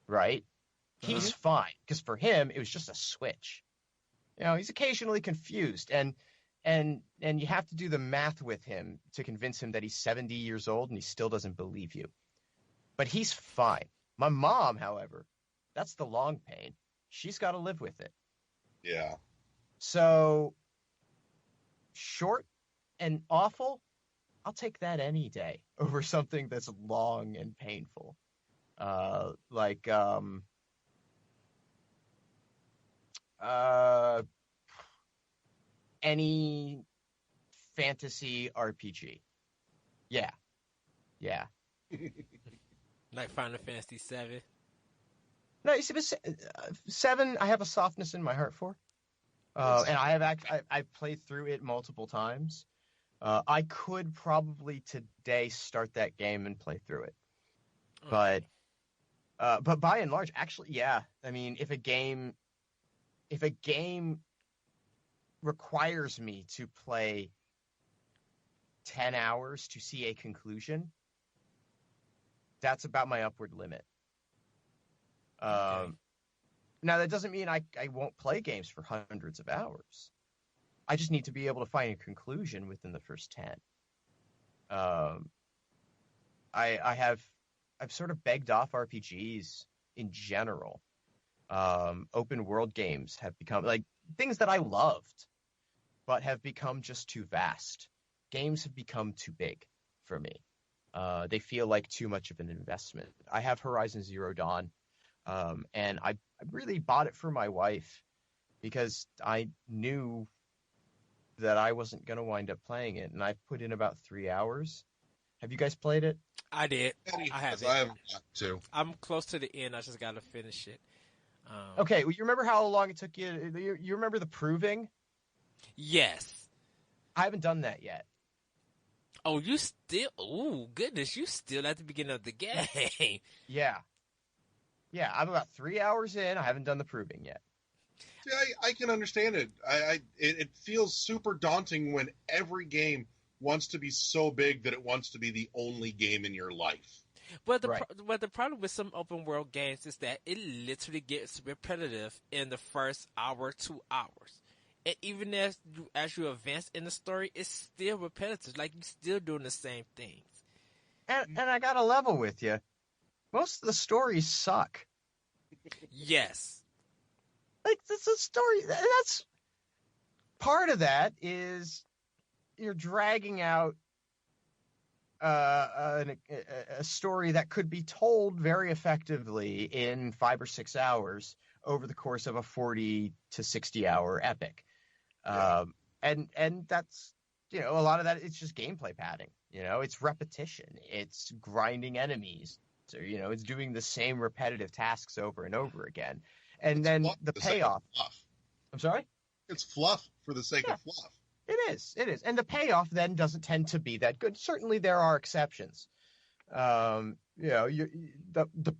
right? He's fine, because for him, it was just a switch. He's occasionally confused, and you have to do the math with him to convince him that he's 70 years old and he still doesn't believe you. But he's fine. My mom, however, that's the long pain. She's got to live with it. Yeah. So, short and awful, I'll take that any day over something that's long and painful. Like any fantasy RPG. Yeah. Like Final Fantasy 7? No, you see, 7, I have a softness in my heart for. And I've played through it multiple times. I could probably today start that game and play through it. But by and large, actually, yeah. I mean, if a game requires me to play 10 hours to see a conclusion, that's about my upward limit. Okay. Now, that doesn't mean I won't play games for hundreds of hours. I just need to be able to find a conclusion within the first 10. I've sort of begged off RPGs in general. Open world games have become, like, things that I loved, but have become just too vast. Games have become too big for me. They feel like too much of an investment. I have Horizon Zero Dawn, and I really bought it for my wife because I knew that I wasn't going to wind up playing it, and I put in about 3 hours. Have you guys played it? I did. I have it. I haven't got to. I'm close to the end. I just got to finish it. Okay, well, you remember how long it took you? You remember the proving? Yes. I haven't done that yet. Oh, you still? Oh, goodness, you still at the beginning of the game. Yeah, I'm about 3 hours in. I haven't done the proving yet. I can understand it. It feels super daunting when every game wants to be so big that it wants to be the only game in your life. But the problem with some open world games is that it literally gets repetitive in the first hour, 2 hours. And even as you advance in the story, it's still repetitive. Like, you're still doing the same things. And I got to level with you. Most of the stories suck. Yes. Like, it's a story. That's part of that is you're dragging out a story that could be told very effectively in 5 or 6 hours over the course of a 40 to 60 hour epic. Yeah. And that's, a lot of that, it's just gameplay padding. It's repetition. It's grinding enemies. So, it's doing the same repetitive tasks over and over again. And it's then the payoff. I'm sorry? It's fluff for the sake of fluff. It is. And the payoff then doesn't tend to be that good. Certainly there are exceptions. The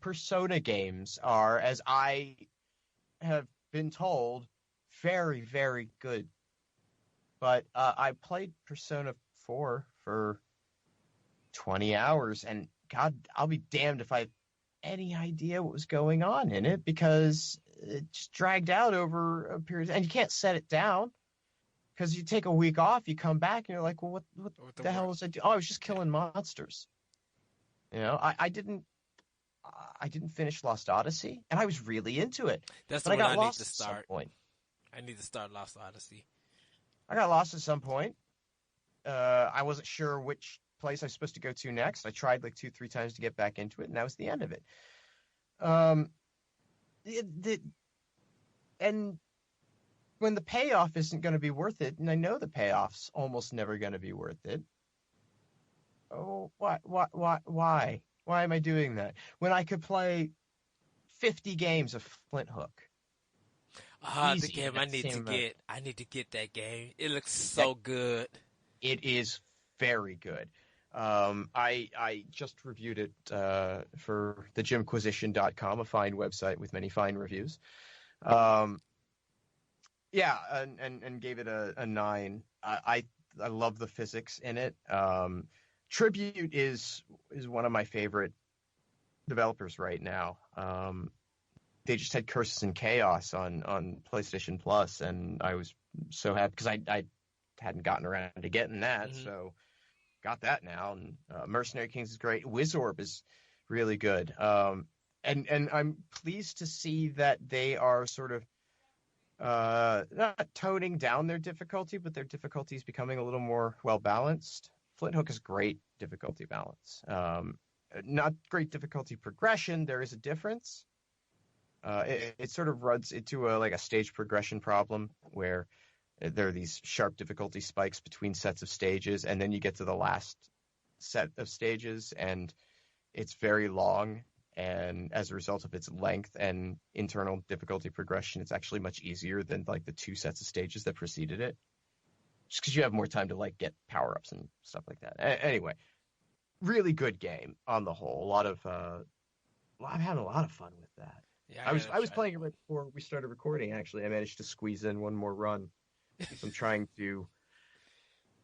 Persona games are, as I have been told, very, very good. But I played Persona 4 for 20 hours, and God, I'll be damned if I have any idea what was going on in it, because it just dragged out over a period, and you can't set it down. Because you take a week off, you come back, and you're like, well, what the hell was I doing? Oh, I was just killing monsters. I didn't finish Lost Odyssey, and I was really into it. That's but the I got one I lost need to at some start. point. I need to start Lost Odyssey. I got lost at some point. I wasn't sure which place I was supposed to go to next. I tried like 2-3 times to get back into it, and that was the end of it. And when the payoff isn't going to be worth it, and I know the payoff's almost never going to be worth it. Oh, why? Why am I doing that? When I could play 50 games of Flint Hook. The game I need to get that game. It looks so good. It is very good. I just reviewed it for thejimquisition.com, a fine website with many fine reviews. And gave it a 9. I love the physics in it. Tribute is one of my favorite developers right now. They just had Curses and Chaos on PlayStation Plus, and I was so happy because I hadn't gotten around to getting that, so got that now. And Mercenary Kings is great. Wizorb is really good. And I'm pleased to see that they are sort of not toning down their difficulty, but their difficulty is becoming a little more well-balanced. Flint Hook is great difficulty balance. Not great difficulty progression. There is a difference. It sort of runs into a stage progression problem where there are these sharp difficulty spikes between sets of stages, and then you get to the last set of stages, and it's very long. And as a result of its length and internal difficulty progression, it's actually much easier than the 2 sets of stages that preceded it. Just because you have more time to get power-ups and stuff like that. Anyway, really good game on the whole. I'm having a lot of fun with that. Yeah, I was playing it right before we started recording, actually. I managed to squeeze in one more run. So I'm trying to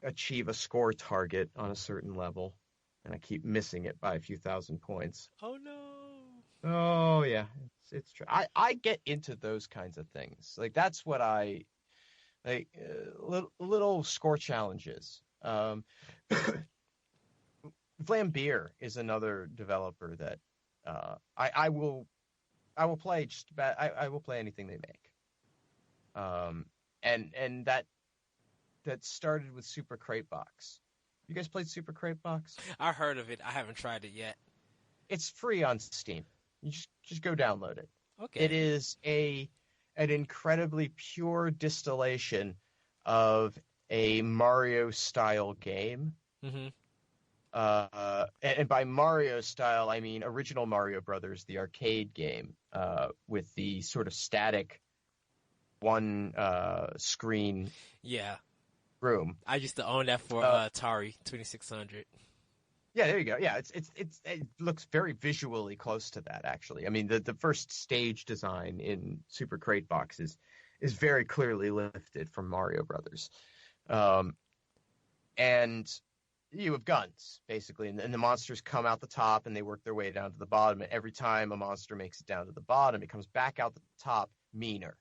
achieve a score target on a certain level, and I keep missing it by a few thousand points. Oh, no. Oh, yeah. It's true. I get into those kinds of things. That's what I... little score challenges. Vlambeer is another developer that I will play just about. I will play anything they make. And that started with Super Crate Box. You guys played Super Crate Box? I heard of it. I haven't tried it yet. It's free on Steam. You just go download it. Okay. It is an incredibly pure distillation of a Mario-style game. Mm-hmm. And by Mario style, I mean original Mario Brothers, the arcade game, with the sort of static one screen room. I used to own that for Atari 2600. Yeah, there you go. Yeah, it looks very visually close to that, actually. I mean, the first stage design in Super Crate Box is is very clearly lifted from Mario Brothers. And you have guns, basically, and the monsters come out the top and they work their way down to the bottom. And every time a monster makes it down to the bottom, it comes back out the top meaner.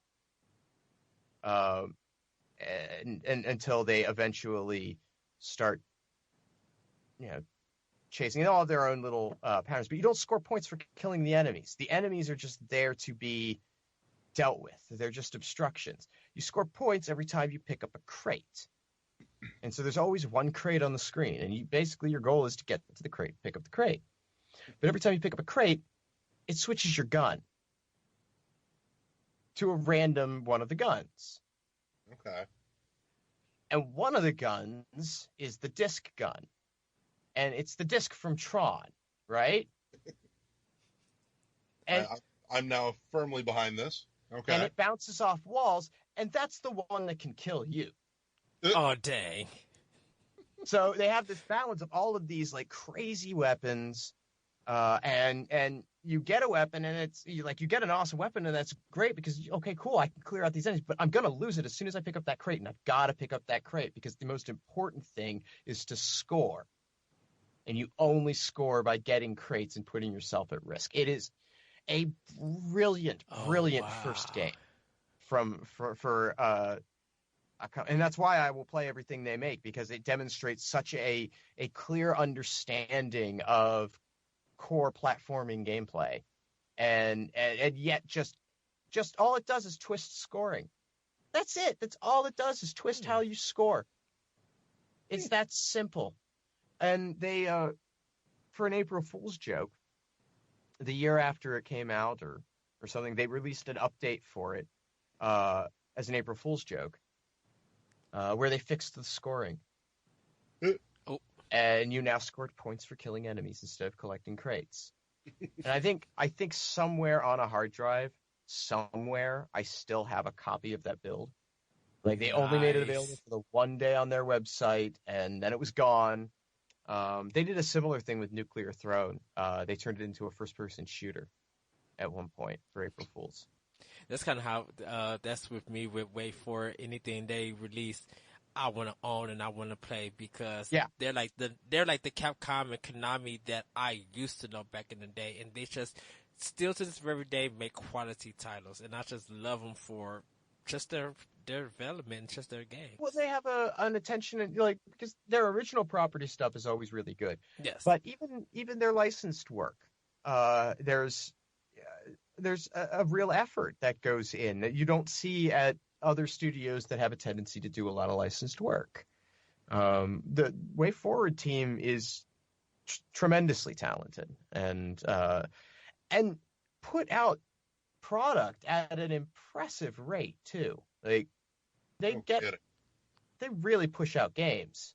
And until they eventually start, chasing. They all have their own little patterns, but you don't score points for killing the enemies. The enemies are just there to be dealt with. They're just obstructions. You score points every time you pick up a crate. And so there's always one crate on the screen, and your goal is to get to the crate, pick up the crate. But every time you pick up a crate, it switches your gun to a random one of the guns. Okay. And one of the guns is the disc gun. And it's the disc from Tron, right? And I'm now firmly behind this. Okay. And it bounces off walls, and that's the one that can kill you. Oh, dang. So they have this balance of all of these like crazy weapons, and you get a weapon, and you get an awesome weapon, and that's great because, okay, cool, I can clear out these enemies, but I'm going to lose it as soon as I pick up that crate, and I've got to pick up that crate because the most important thing is to score. And you only score by getting crates and putting yourself at risk. It is a brilliant first game and that's why I will play everything they make, because it demonstrates such a clear understanding of core platforming gameplay, and yet just all it does is twist scoring. That's it. That's all it does is twist how you score. It's that simple. And they, for an April Fool's joke, the year after it came out or something, they released an update for it as an April Fool's joke, where they fixed the scoring. Oh. And you now scored points for killing enemies instead of collecting crates. And I think somewhere on a hard drive, I still have a copy of that build. Like, they only made it available for the one day on their website, and then it was gone. They did a similar thing with Nuclear Throne. They turned it into a first-person shooter at one point for April Fools. That's kind of how that's with me with Wait For It. Anything they release, I want to own and I want to play, because they're like the Capcom and Konami that I used to know back in the day, and they just still to this very day make quality titles, and I just love them for just their development and just their game. Well, they have an attention, because their original property stuff is always really good. Yes. But even their licensed work, there's a real effort that goes in that you don't see at other studios that have a tendency to do a lot of licensed work. The Way Forward team is tremendously talented and put out product at an impressive rate too. Like, they really push out games.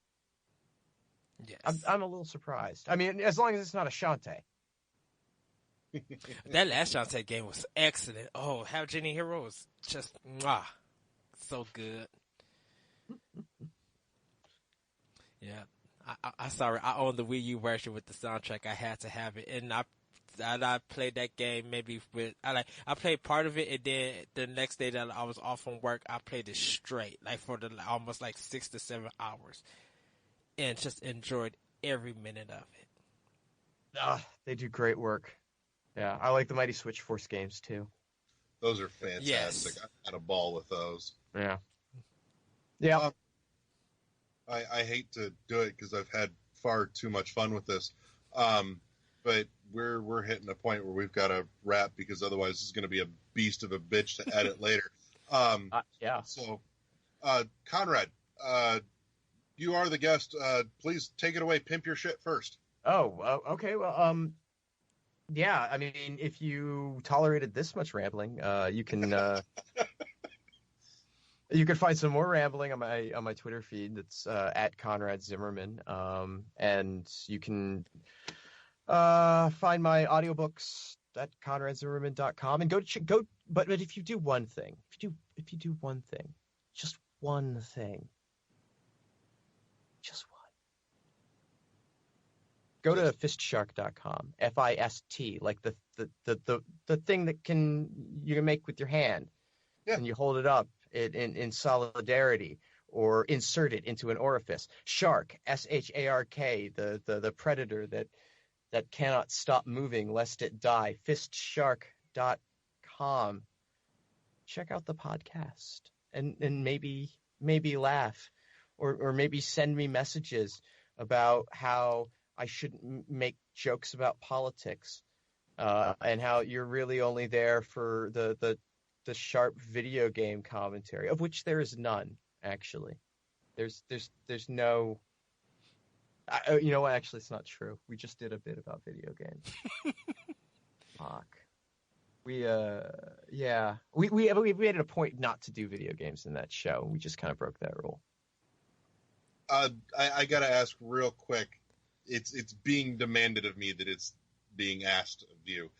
Yes. I'm a little surprised. I mean, as long as it's not a Shantae. That last Shantae game was excellent. Oh, Have Jenny Hero was just so good. Yeah, I sorry, I own the Wii U version with the soundtrack. I had to have it, and I played that game I played part of it, and then the next day that I was off from work, I played it straight, for almost 6 to 7 hours, and just enjoyed every minute of it. They do great work. Yeah, I like the Mighty Switch Force games too. Those are fantastic. Yes. I had a ball with those. Yeah. Yeah. I hate to do it because I've had far too much fun with this. But we're hitting a point where we've got to wrap, because otherwise this is going to be a beast of a bitch to edit later. Yeah. So, Conrad, you are the guest. Please take it away. Pimp your shit first. Oh, okay. Well, yeah. I mean, if you tolerated this much rambling, you can you can find some more rambling on my Twitter feed. That's at Conrad Zimmerman, and you can find my audiobooks at conradzimmerman.com, and go. But if you do one thing, if you do one thing, just one thing, just one. Go to fistshark.com. FIST, like the thing that you can make with your hand. Yeah. and you hold it up in solidarity, or insert it into an orifice. Shark, SHARK, the predator that cannot stop moving lest it die. Fistshark.com. Check out the podcast and maybe laugh, or maybe send me messages about how I shouldn't make jokes about politics, and how you're really only there for the sharp video game commentary, of which there is none, actually. There's no. You know what? Actually, it's not true. We just did a bit about video games. Fuck. We made it a point not to do video games in that show. We just kind of broke that rule. I gotta ask real quick. It's being demanded of me that it's being asked of you.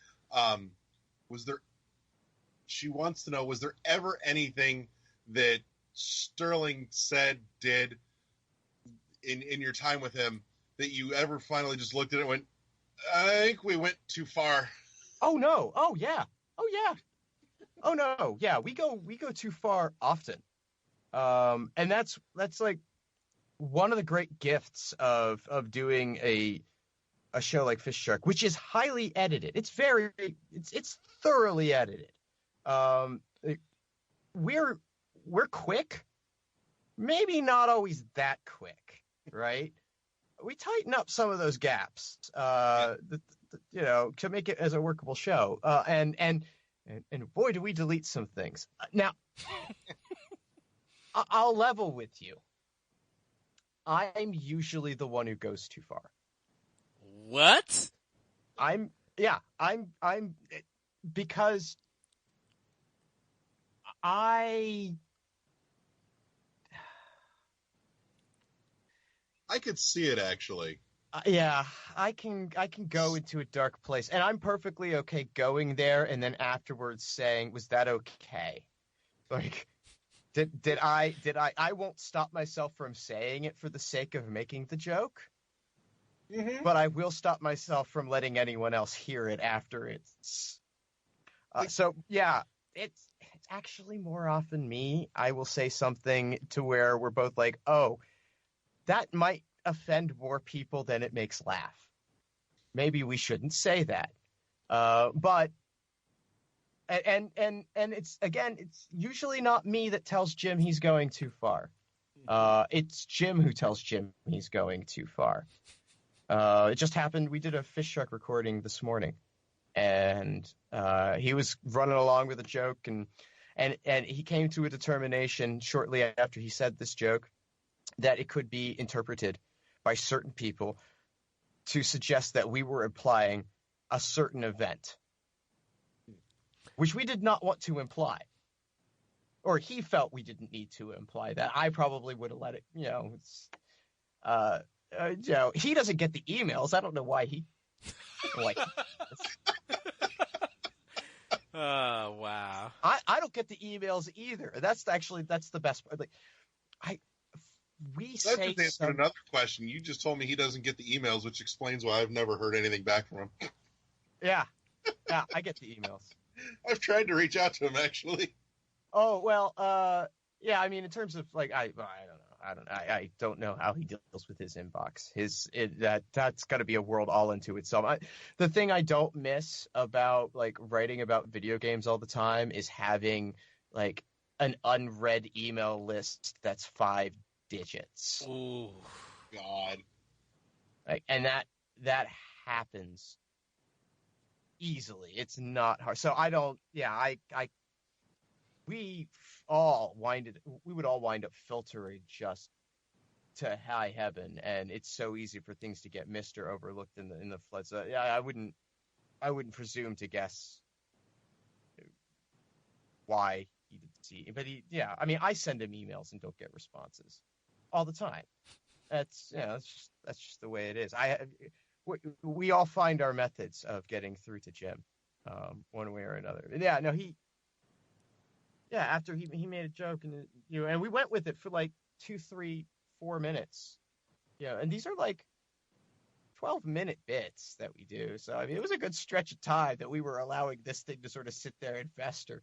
She wants to know, was there ever anything that Sterling said, did in your time with him that you ever finally just looked at it and went, I think we went too far? Oh no. Oh yeah. Oh yeah. Oh no. Yeah, we go too far often. And that's like one of the great gifts of doing a show like Fish Shark, which is highly edited. It's thoroughly edited. We're quick, maybe not always that quick, right? We tighten up some of those gaps, to make it as a workable show. And boy, do we delete some things. Now, I'll level with you. I'm usually the one who goes too far. What? Because I could see it, actually. I can go into a dark place, and I'm perfectly okay going there and then afterwards saying, was that okay? Like, did I won't stop myself from saying it for the sake of making the joke. Mm-hmm. But I will stop myself from letting anyone else hear it after it's. So yeah, it's actually more often me. I will say something to where we're both like, oh, that might offend more people than it makes laugh. Maybe we shouldn't say that. But it's usually not me that tells Jim he's going too far. It's Jim who tells Jim he's going too far. It just happened. We did a Fish Shark recording this morning, and he was running along with a joke, and he came to a determination shortly after he said this joke that it could be interpreted by certain people to suggest that we were implying a certain event, which we did not want to imply. Or he felt we didn't need to imply that. I probably would have let it, he doesn't get the emails. I don't know why he like. Oh wow! I don't get the emails either. That's the best part. Like, say another question. You just told me he doesn't get the emails, which explains why I've never heard anything back from him. Yeah, I get the emails. I've tried to reach out to him, actually. Oh well, yeah. I mean, in terms of like, I don't know how he deals with his inbox. That's got to be a world all into itself. The thing I don't miss about like writing about video games all the time is having like an unread email list that's 5 digits. Oh God! Like, and that happens easily. It's not hard. So I don't. Yeah, we would all wind up filtering just to high heaven, and it's so easy for things to get missed or overlooked in the flood. So yeah, I wouldn't presume to guess why he didn't see. But I mean, I send him emails and don't get responses all the time. That's just the way it is. We all find our methods of getting through to Jim, one way or another. Yeah, no, after he made a joke, and and we went with it for like 2, 3, 4 minutes, and these are like 12-minute bits that we do. So I mean, it was a good stretch of time that we were allowing this thing to sort of sit there and fester.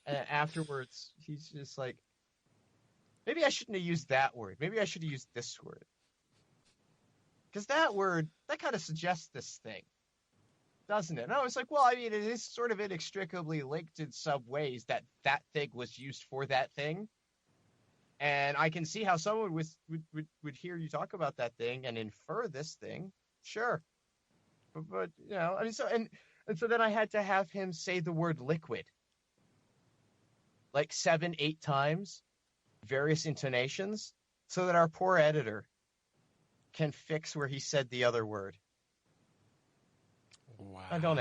And afterwards, he's just like, maybe I shouldn't have used that word. Maybe I should have used this word. Because that word, that kind of suggests this thing, doesn't it? And I was like, well, I mean, it is sort of inextricably linked in some ways that that thing was used for that thing. And I can see how someone would hear you talk about that thing and infer this thing. Sure. But you know, I mean, so, and so then I had to have him say the word liquid like 7, 8 times, various intonations, so that our poor editor can fix where he said the other word. Wow. I don't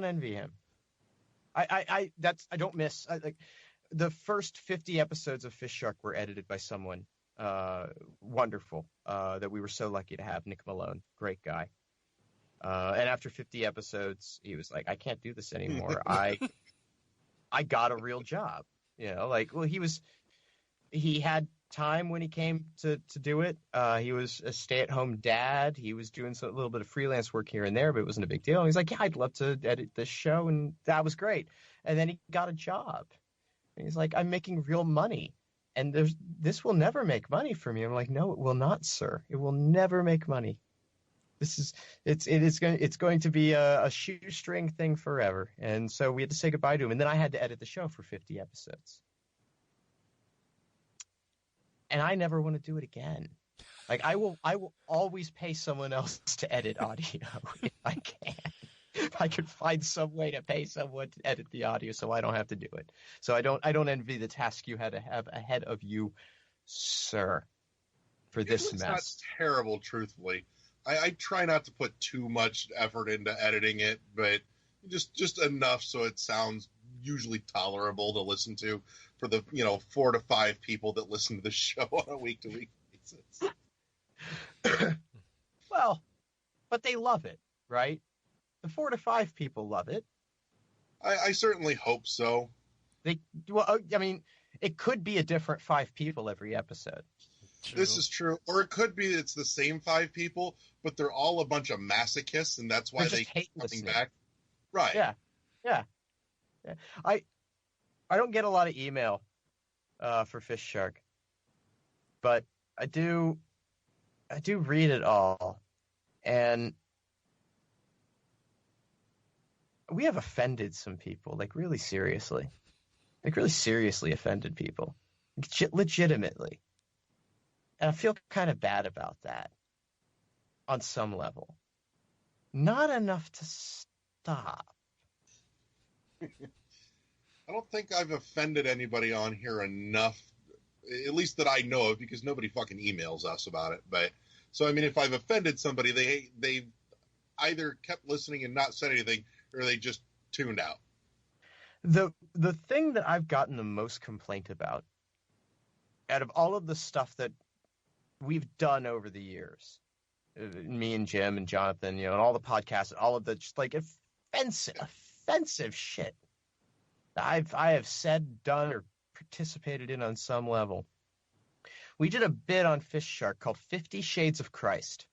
envy him. I don't miss. Like the first 50 episodes of Fish Shark were edited by someone wonderful that we were so lucky to have, Nick Malone, great guy. And after 50 episodes, he was like, I can't do this anymore. I got a real job. You know, like, well, he had time when he came to do it. He was a stay-at-home dad. He was doing a little bit of freelance work here and there, but it wasn't a big deal. And he's like, yeah, I'd love to edit this show, and that was great. And then he got a job. And he's like, I'm making real money, and this will never make money for me. I'm like, no, it will not, sir. It will never make money. It's going to be a shoestring thing forever. And so we had to say goodbye to him, and then I had to edit the show for 50 episodes. And I never want to do it again. Like I will always pay someone else to edit audio if I can. If I could find some way to pay someone to edit the audio so I don't have to do it. So I don't envy the task you had to have ahead of you, sir, for this mess. It's not terrible, truthfully. I try not to put too much effort into editing it, but just enough so it sounds usually tolerable to listen to for the 4 to 5 people that listen to the show on a week-to-week basis. Well, but they love it, right? The 4 to 5 people love it. I certainly hope so. I mean, it could be a different 5 people every episode. True. This is true. Or it could be it's the same 5 people, but they're all a bunch of masochists, and that's why they keep coming back. Right. Yeah. I don't get a lot of email for Fish Shark, but I do read it all, and we have offended some people, like really seriously offended people, legitimately. And I feel kind of bad about that on some level. Not enough to stop. I don't think I've offended anybody on here enough, at least that I know of, because nobody fucking emails us about it. But so, I mean, if I've offended somebody, they either kept listening and not said anything, or they just tuned out. The thing that I've gotten the most complaint about, out of all of the stuff that we've done over the years, me and Jim and Jonathan, and all the podcasts, all of the just like offensive shit I have said, done, or participated in on some level. We did a bit on Fish Shark called 50 Shades of Christ.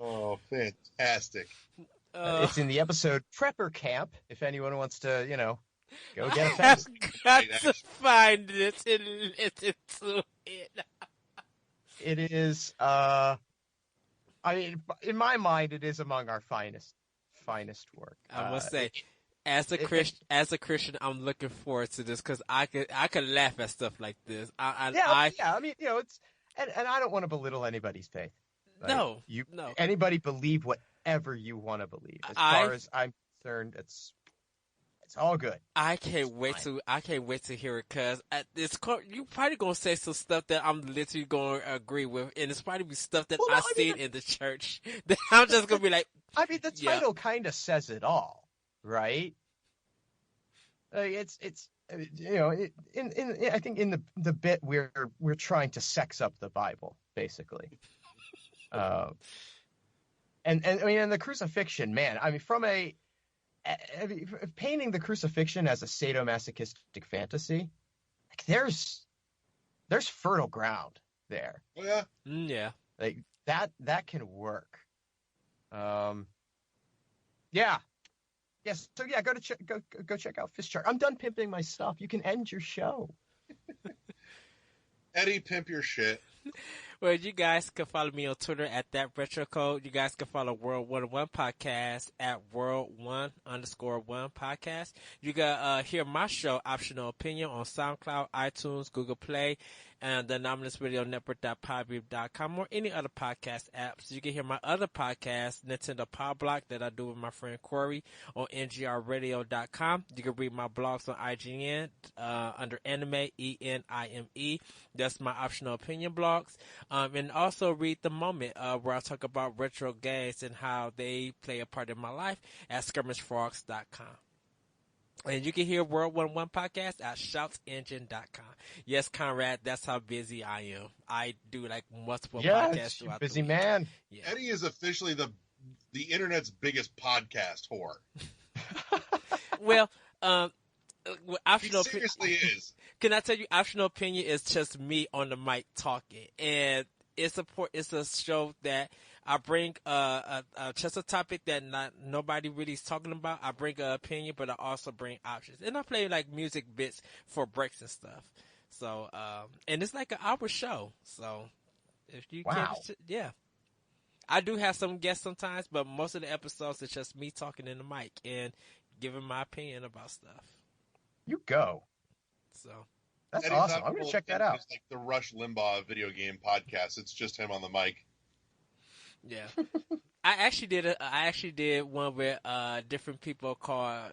Oh, fantastic. It's in the episode Prepper Camp, if anyone wants to, go get a I've got to find it and listen to it. It is, I mean, in my mind, it is among our finest work. I must say, as a Christian, I'm looking forward to this because I could laugh at stuff like this. I mean, it's and I don't want to belittle anybody's faith. Like, no. Anybody believe whatever you want to believe. As far as I'm concerned, it's all good. I can't wait to hear it because you probably gonna say some stuff that I'm literally gonna agree with, and it's probably be stuff that I've seen in the church that I'm just gonna be like. I mean, the title kind of says it all, right? It's I think in the bit we're trying to sex up the Bible, basically. And I mean, in the crucifixion, man, I mean, painting the crucifixion as a sadomasochistic fantasy, like there's fertile ground there. Oh, yeah? Yeah. Like that can work. Yeah. Yes. So yeah, go check out Fist Chart. I'm done pimping my stuff. You can end your show. Eddie, pimp your shit. Well, you guys can follow me on Twitter at that retro code. You guys can follow World 101 Podcast at World1_1 Podcast. You can hear my show, Optional Opinion, on SoundCloud, iTunes, Google Play, and the Anomalous Radio Network.podbean.com, or any other podcast apps. You can hear my other podcast, Nintendo Power Block, that I do with my friend Corey on NGRradio.com. You can read my blogs on IGN under Anime, ENIME. That's my Optional Opinion blogs. And also read The Moment, where I talk about retro games and how they play a part in my life at skirmishfrogs.com. And you can hear World 101 Podcast at shoutsengine.com. Yes, Conrad, that's how busy I am. I do like multiple podcasts throughout busy the week. Man. Yeah. Eddie is officially the internet's biggest podcast whore. Well, optional he seriously is. Can I tell you, Optional Opinion is just me on the mic talking, and it's a show that I bring just a topic that nobody really is talking about. I bring an opinion, but I also bring options, and I play like music bits for breaks and stuff. So, and it's like an hour show. So, if you yeah. I do have some guests sometimes, but most of the episodes it's just me talking in the mic and giving my opinion about stuff. You go. So that's awesome. I'm gonna check that out. It's like the Rush Limbaugh video game podcast. It's just him on the mic. Yeah, I actually did one where different people called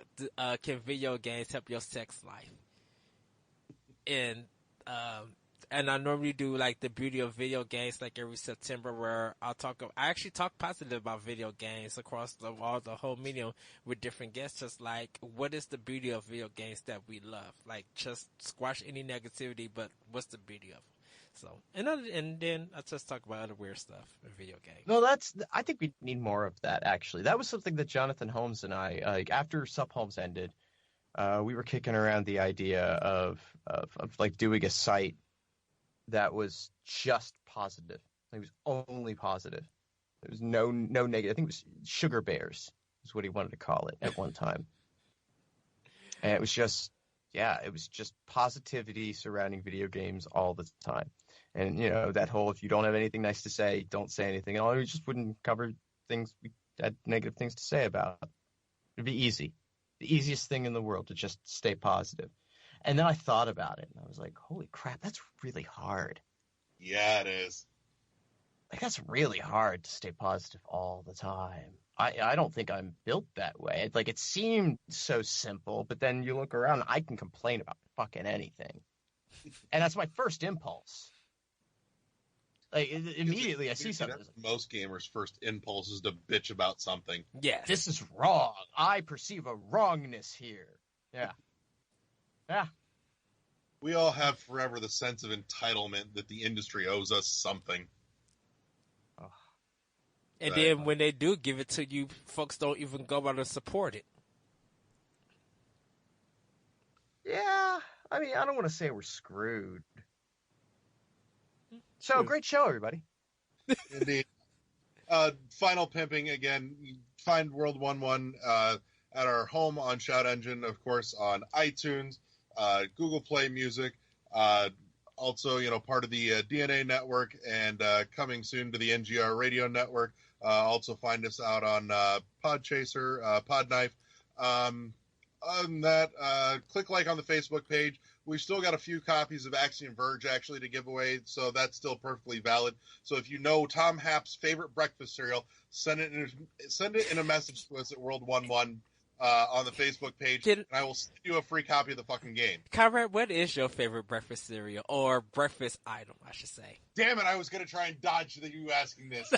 "Can video games help your sex life?" And I normally do like the beauty of video games like every September, where I actually talk positive about video games across the whole medium with different guests, just like what is the beauty of video games that we love, like just squash any negativity, but what's the beauty of them? So, and then I just talk about other weird stuff in video games. No, I think we need more of that, actually. That was something that Jonathan Holmes and I, like after Sup Holmes ended, we were kicking around the idea of like doing a site that was just positive. It was only positive. There was no negative. I think it was Sugar Bears is what he wanted to call it at one time. And it was just positivity surrounding video games all the time. And, you know, that whole, if you don't have anything nice to say, don't say anything. And we just wouldn't cover things we had negative things to say about. It'd be easy. The easiest thing in the world to just stay positive. And then I thought about it, and I was like, holy crap, that's really hard. Yeah, it is. Like, that's really hard to stay positive all the time. I don't think I'm built that way. Like, it seemed so simple, but then you look around, I can complain about fucking anything. And that's my first impulse. Like, immediately I see something. Most gamers' first impulse is to bitch about something. Yeah. This is wrong. I perceive a wrongness here. Yeah. Yeah. We all have forever the sense of entitlement that the industry owes us something. Oh. And then when they do give it to you, folks don't even go out and support it. Yeah. I mean, I don't want to say we're screwed. So, great show, everybody. Indeed. Final pimping, again, find World 1-1 at our home on Shout Engine, of course, on iTunes, Google Play Music, also, you know, part of the DNA Network, and coming soon to the NGR Radio Network. Also find us out on Podchaser, Podknife. Other than that, click like on the Facebook page. We've still got a few copies of Axiom Verge, actually, to give away, so that's still perfectly valid. So if you know Tom Happ's favorite breakfast cereal, send it in a message to us at World11 on the Facebook page, and I will send you a free copy of the fucking game. Conrad, what is your favorite breakfast cereal, or breakfast item, I should say? Damn it, I was going to try and dodge you asking this.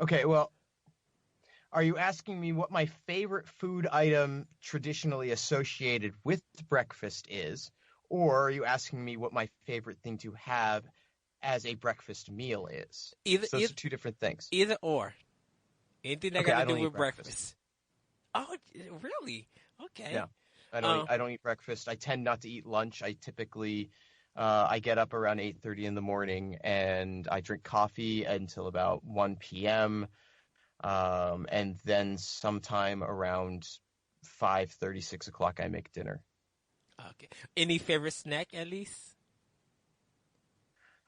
Okay, well, are you asking me what my favorite food item traditionally associated with breakfast is, or are you asking me what my favorite thing to have as a breakfast meal is? Those are two different things. Either or. Anything that got to do with breakfast. Oh, really? Okay. Yeah. I don't eat breakfast. I tend not to eat lunch. I typically I get up around 8:30 in the morning, and I drink coffee until about 1 p.m. And then sometime around 5:30, 6 o'clock, I make dinner. Okay. Any favorite snack, at least?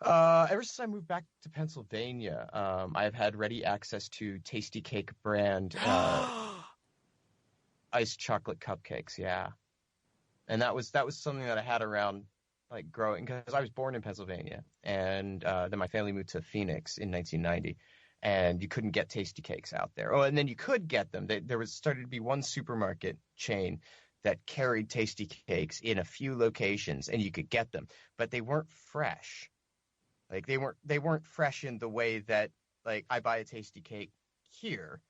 Ever since I moved back to Pennsylvania, I've had ready access to Tasty Cake brand iced chocolate cupcakes. Yeah, and that was something that I had around like growing, because I was born in Pennsylvania, and then my family moved to Phoenix in 1990, and you couldn't get Tasty Cakes out there. Oh, and then you could get them. There was started to be one supermarket chain that carried Tasty Cakes in a few locations, and you could get them, but they weren't fresh. Like they weren't fresh in the way that like I buy a Tasty Cake here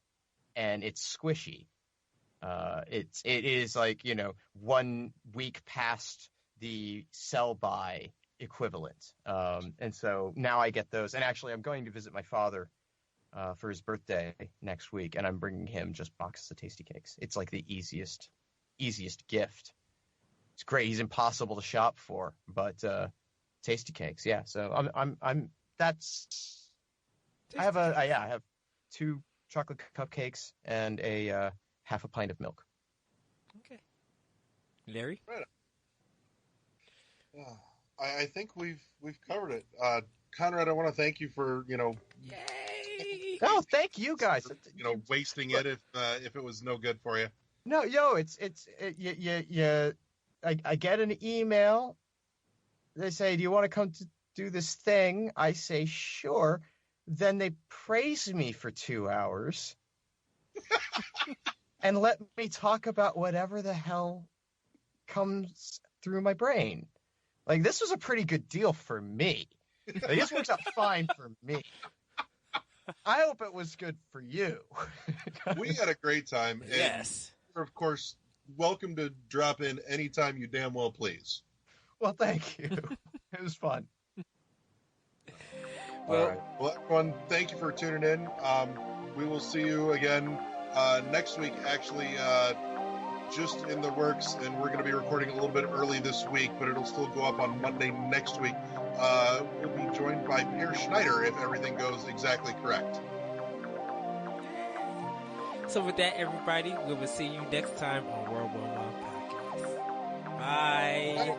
and it's squishy. It is like, 1 week past the sell by equivalent. And so now I get those. And actually I'm going to visit my father for his birthday next week, and I'm bringing him just boxes of Tasty Cakes. It's like the easiest gift. It's great. He's impossible to shop for, but Tasty Cakes, yeah. So I'm that's I have 2 chocolate cupcakes and a half a pint of milk. Okay. Larry? Right. I think we've covered it. Conrad, I want to thank you for Yay! Oh, thank you guys. Wasting it if it was no good for you. No, I get an email. They say, "Do you want to come to do this thing?" I say, "Sure." Then they praise me for 2 hours and let me talk about whatever the hell comes through my brain. Like, this was a pretty good deal for me. Like, this works out fine for me. I hope it was good for you. We had a great time. And Yes. you're, of course, welcome to drop in anytime you damn well please. Well, thank you. It was fun. All right. Well, everyone, thank you for tuning in. We will see you again next week, actually, just in the works, and we're going to be recording a little bit early this week, but it'll still go up on Monday next week. We'll be joined by Peter Schneider if everything goes exactly correct. So with that, everybody, we will see you next time on World 1 Podcast. Bye.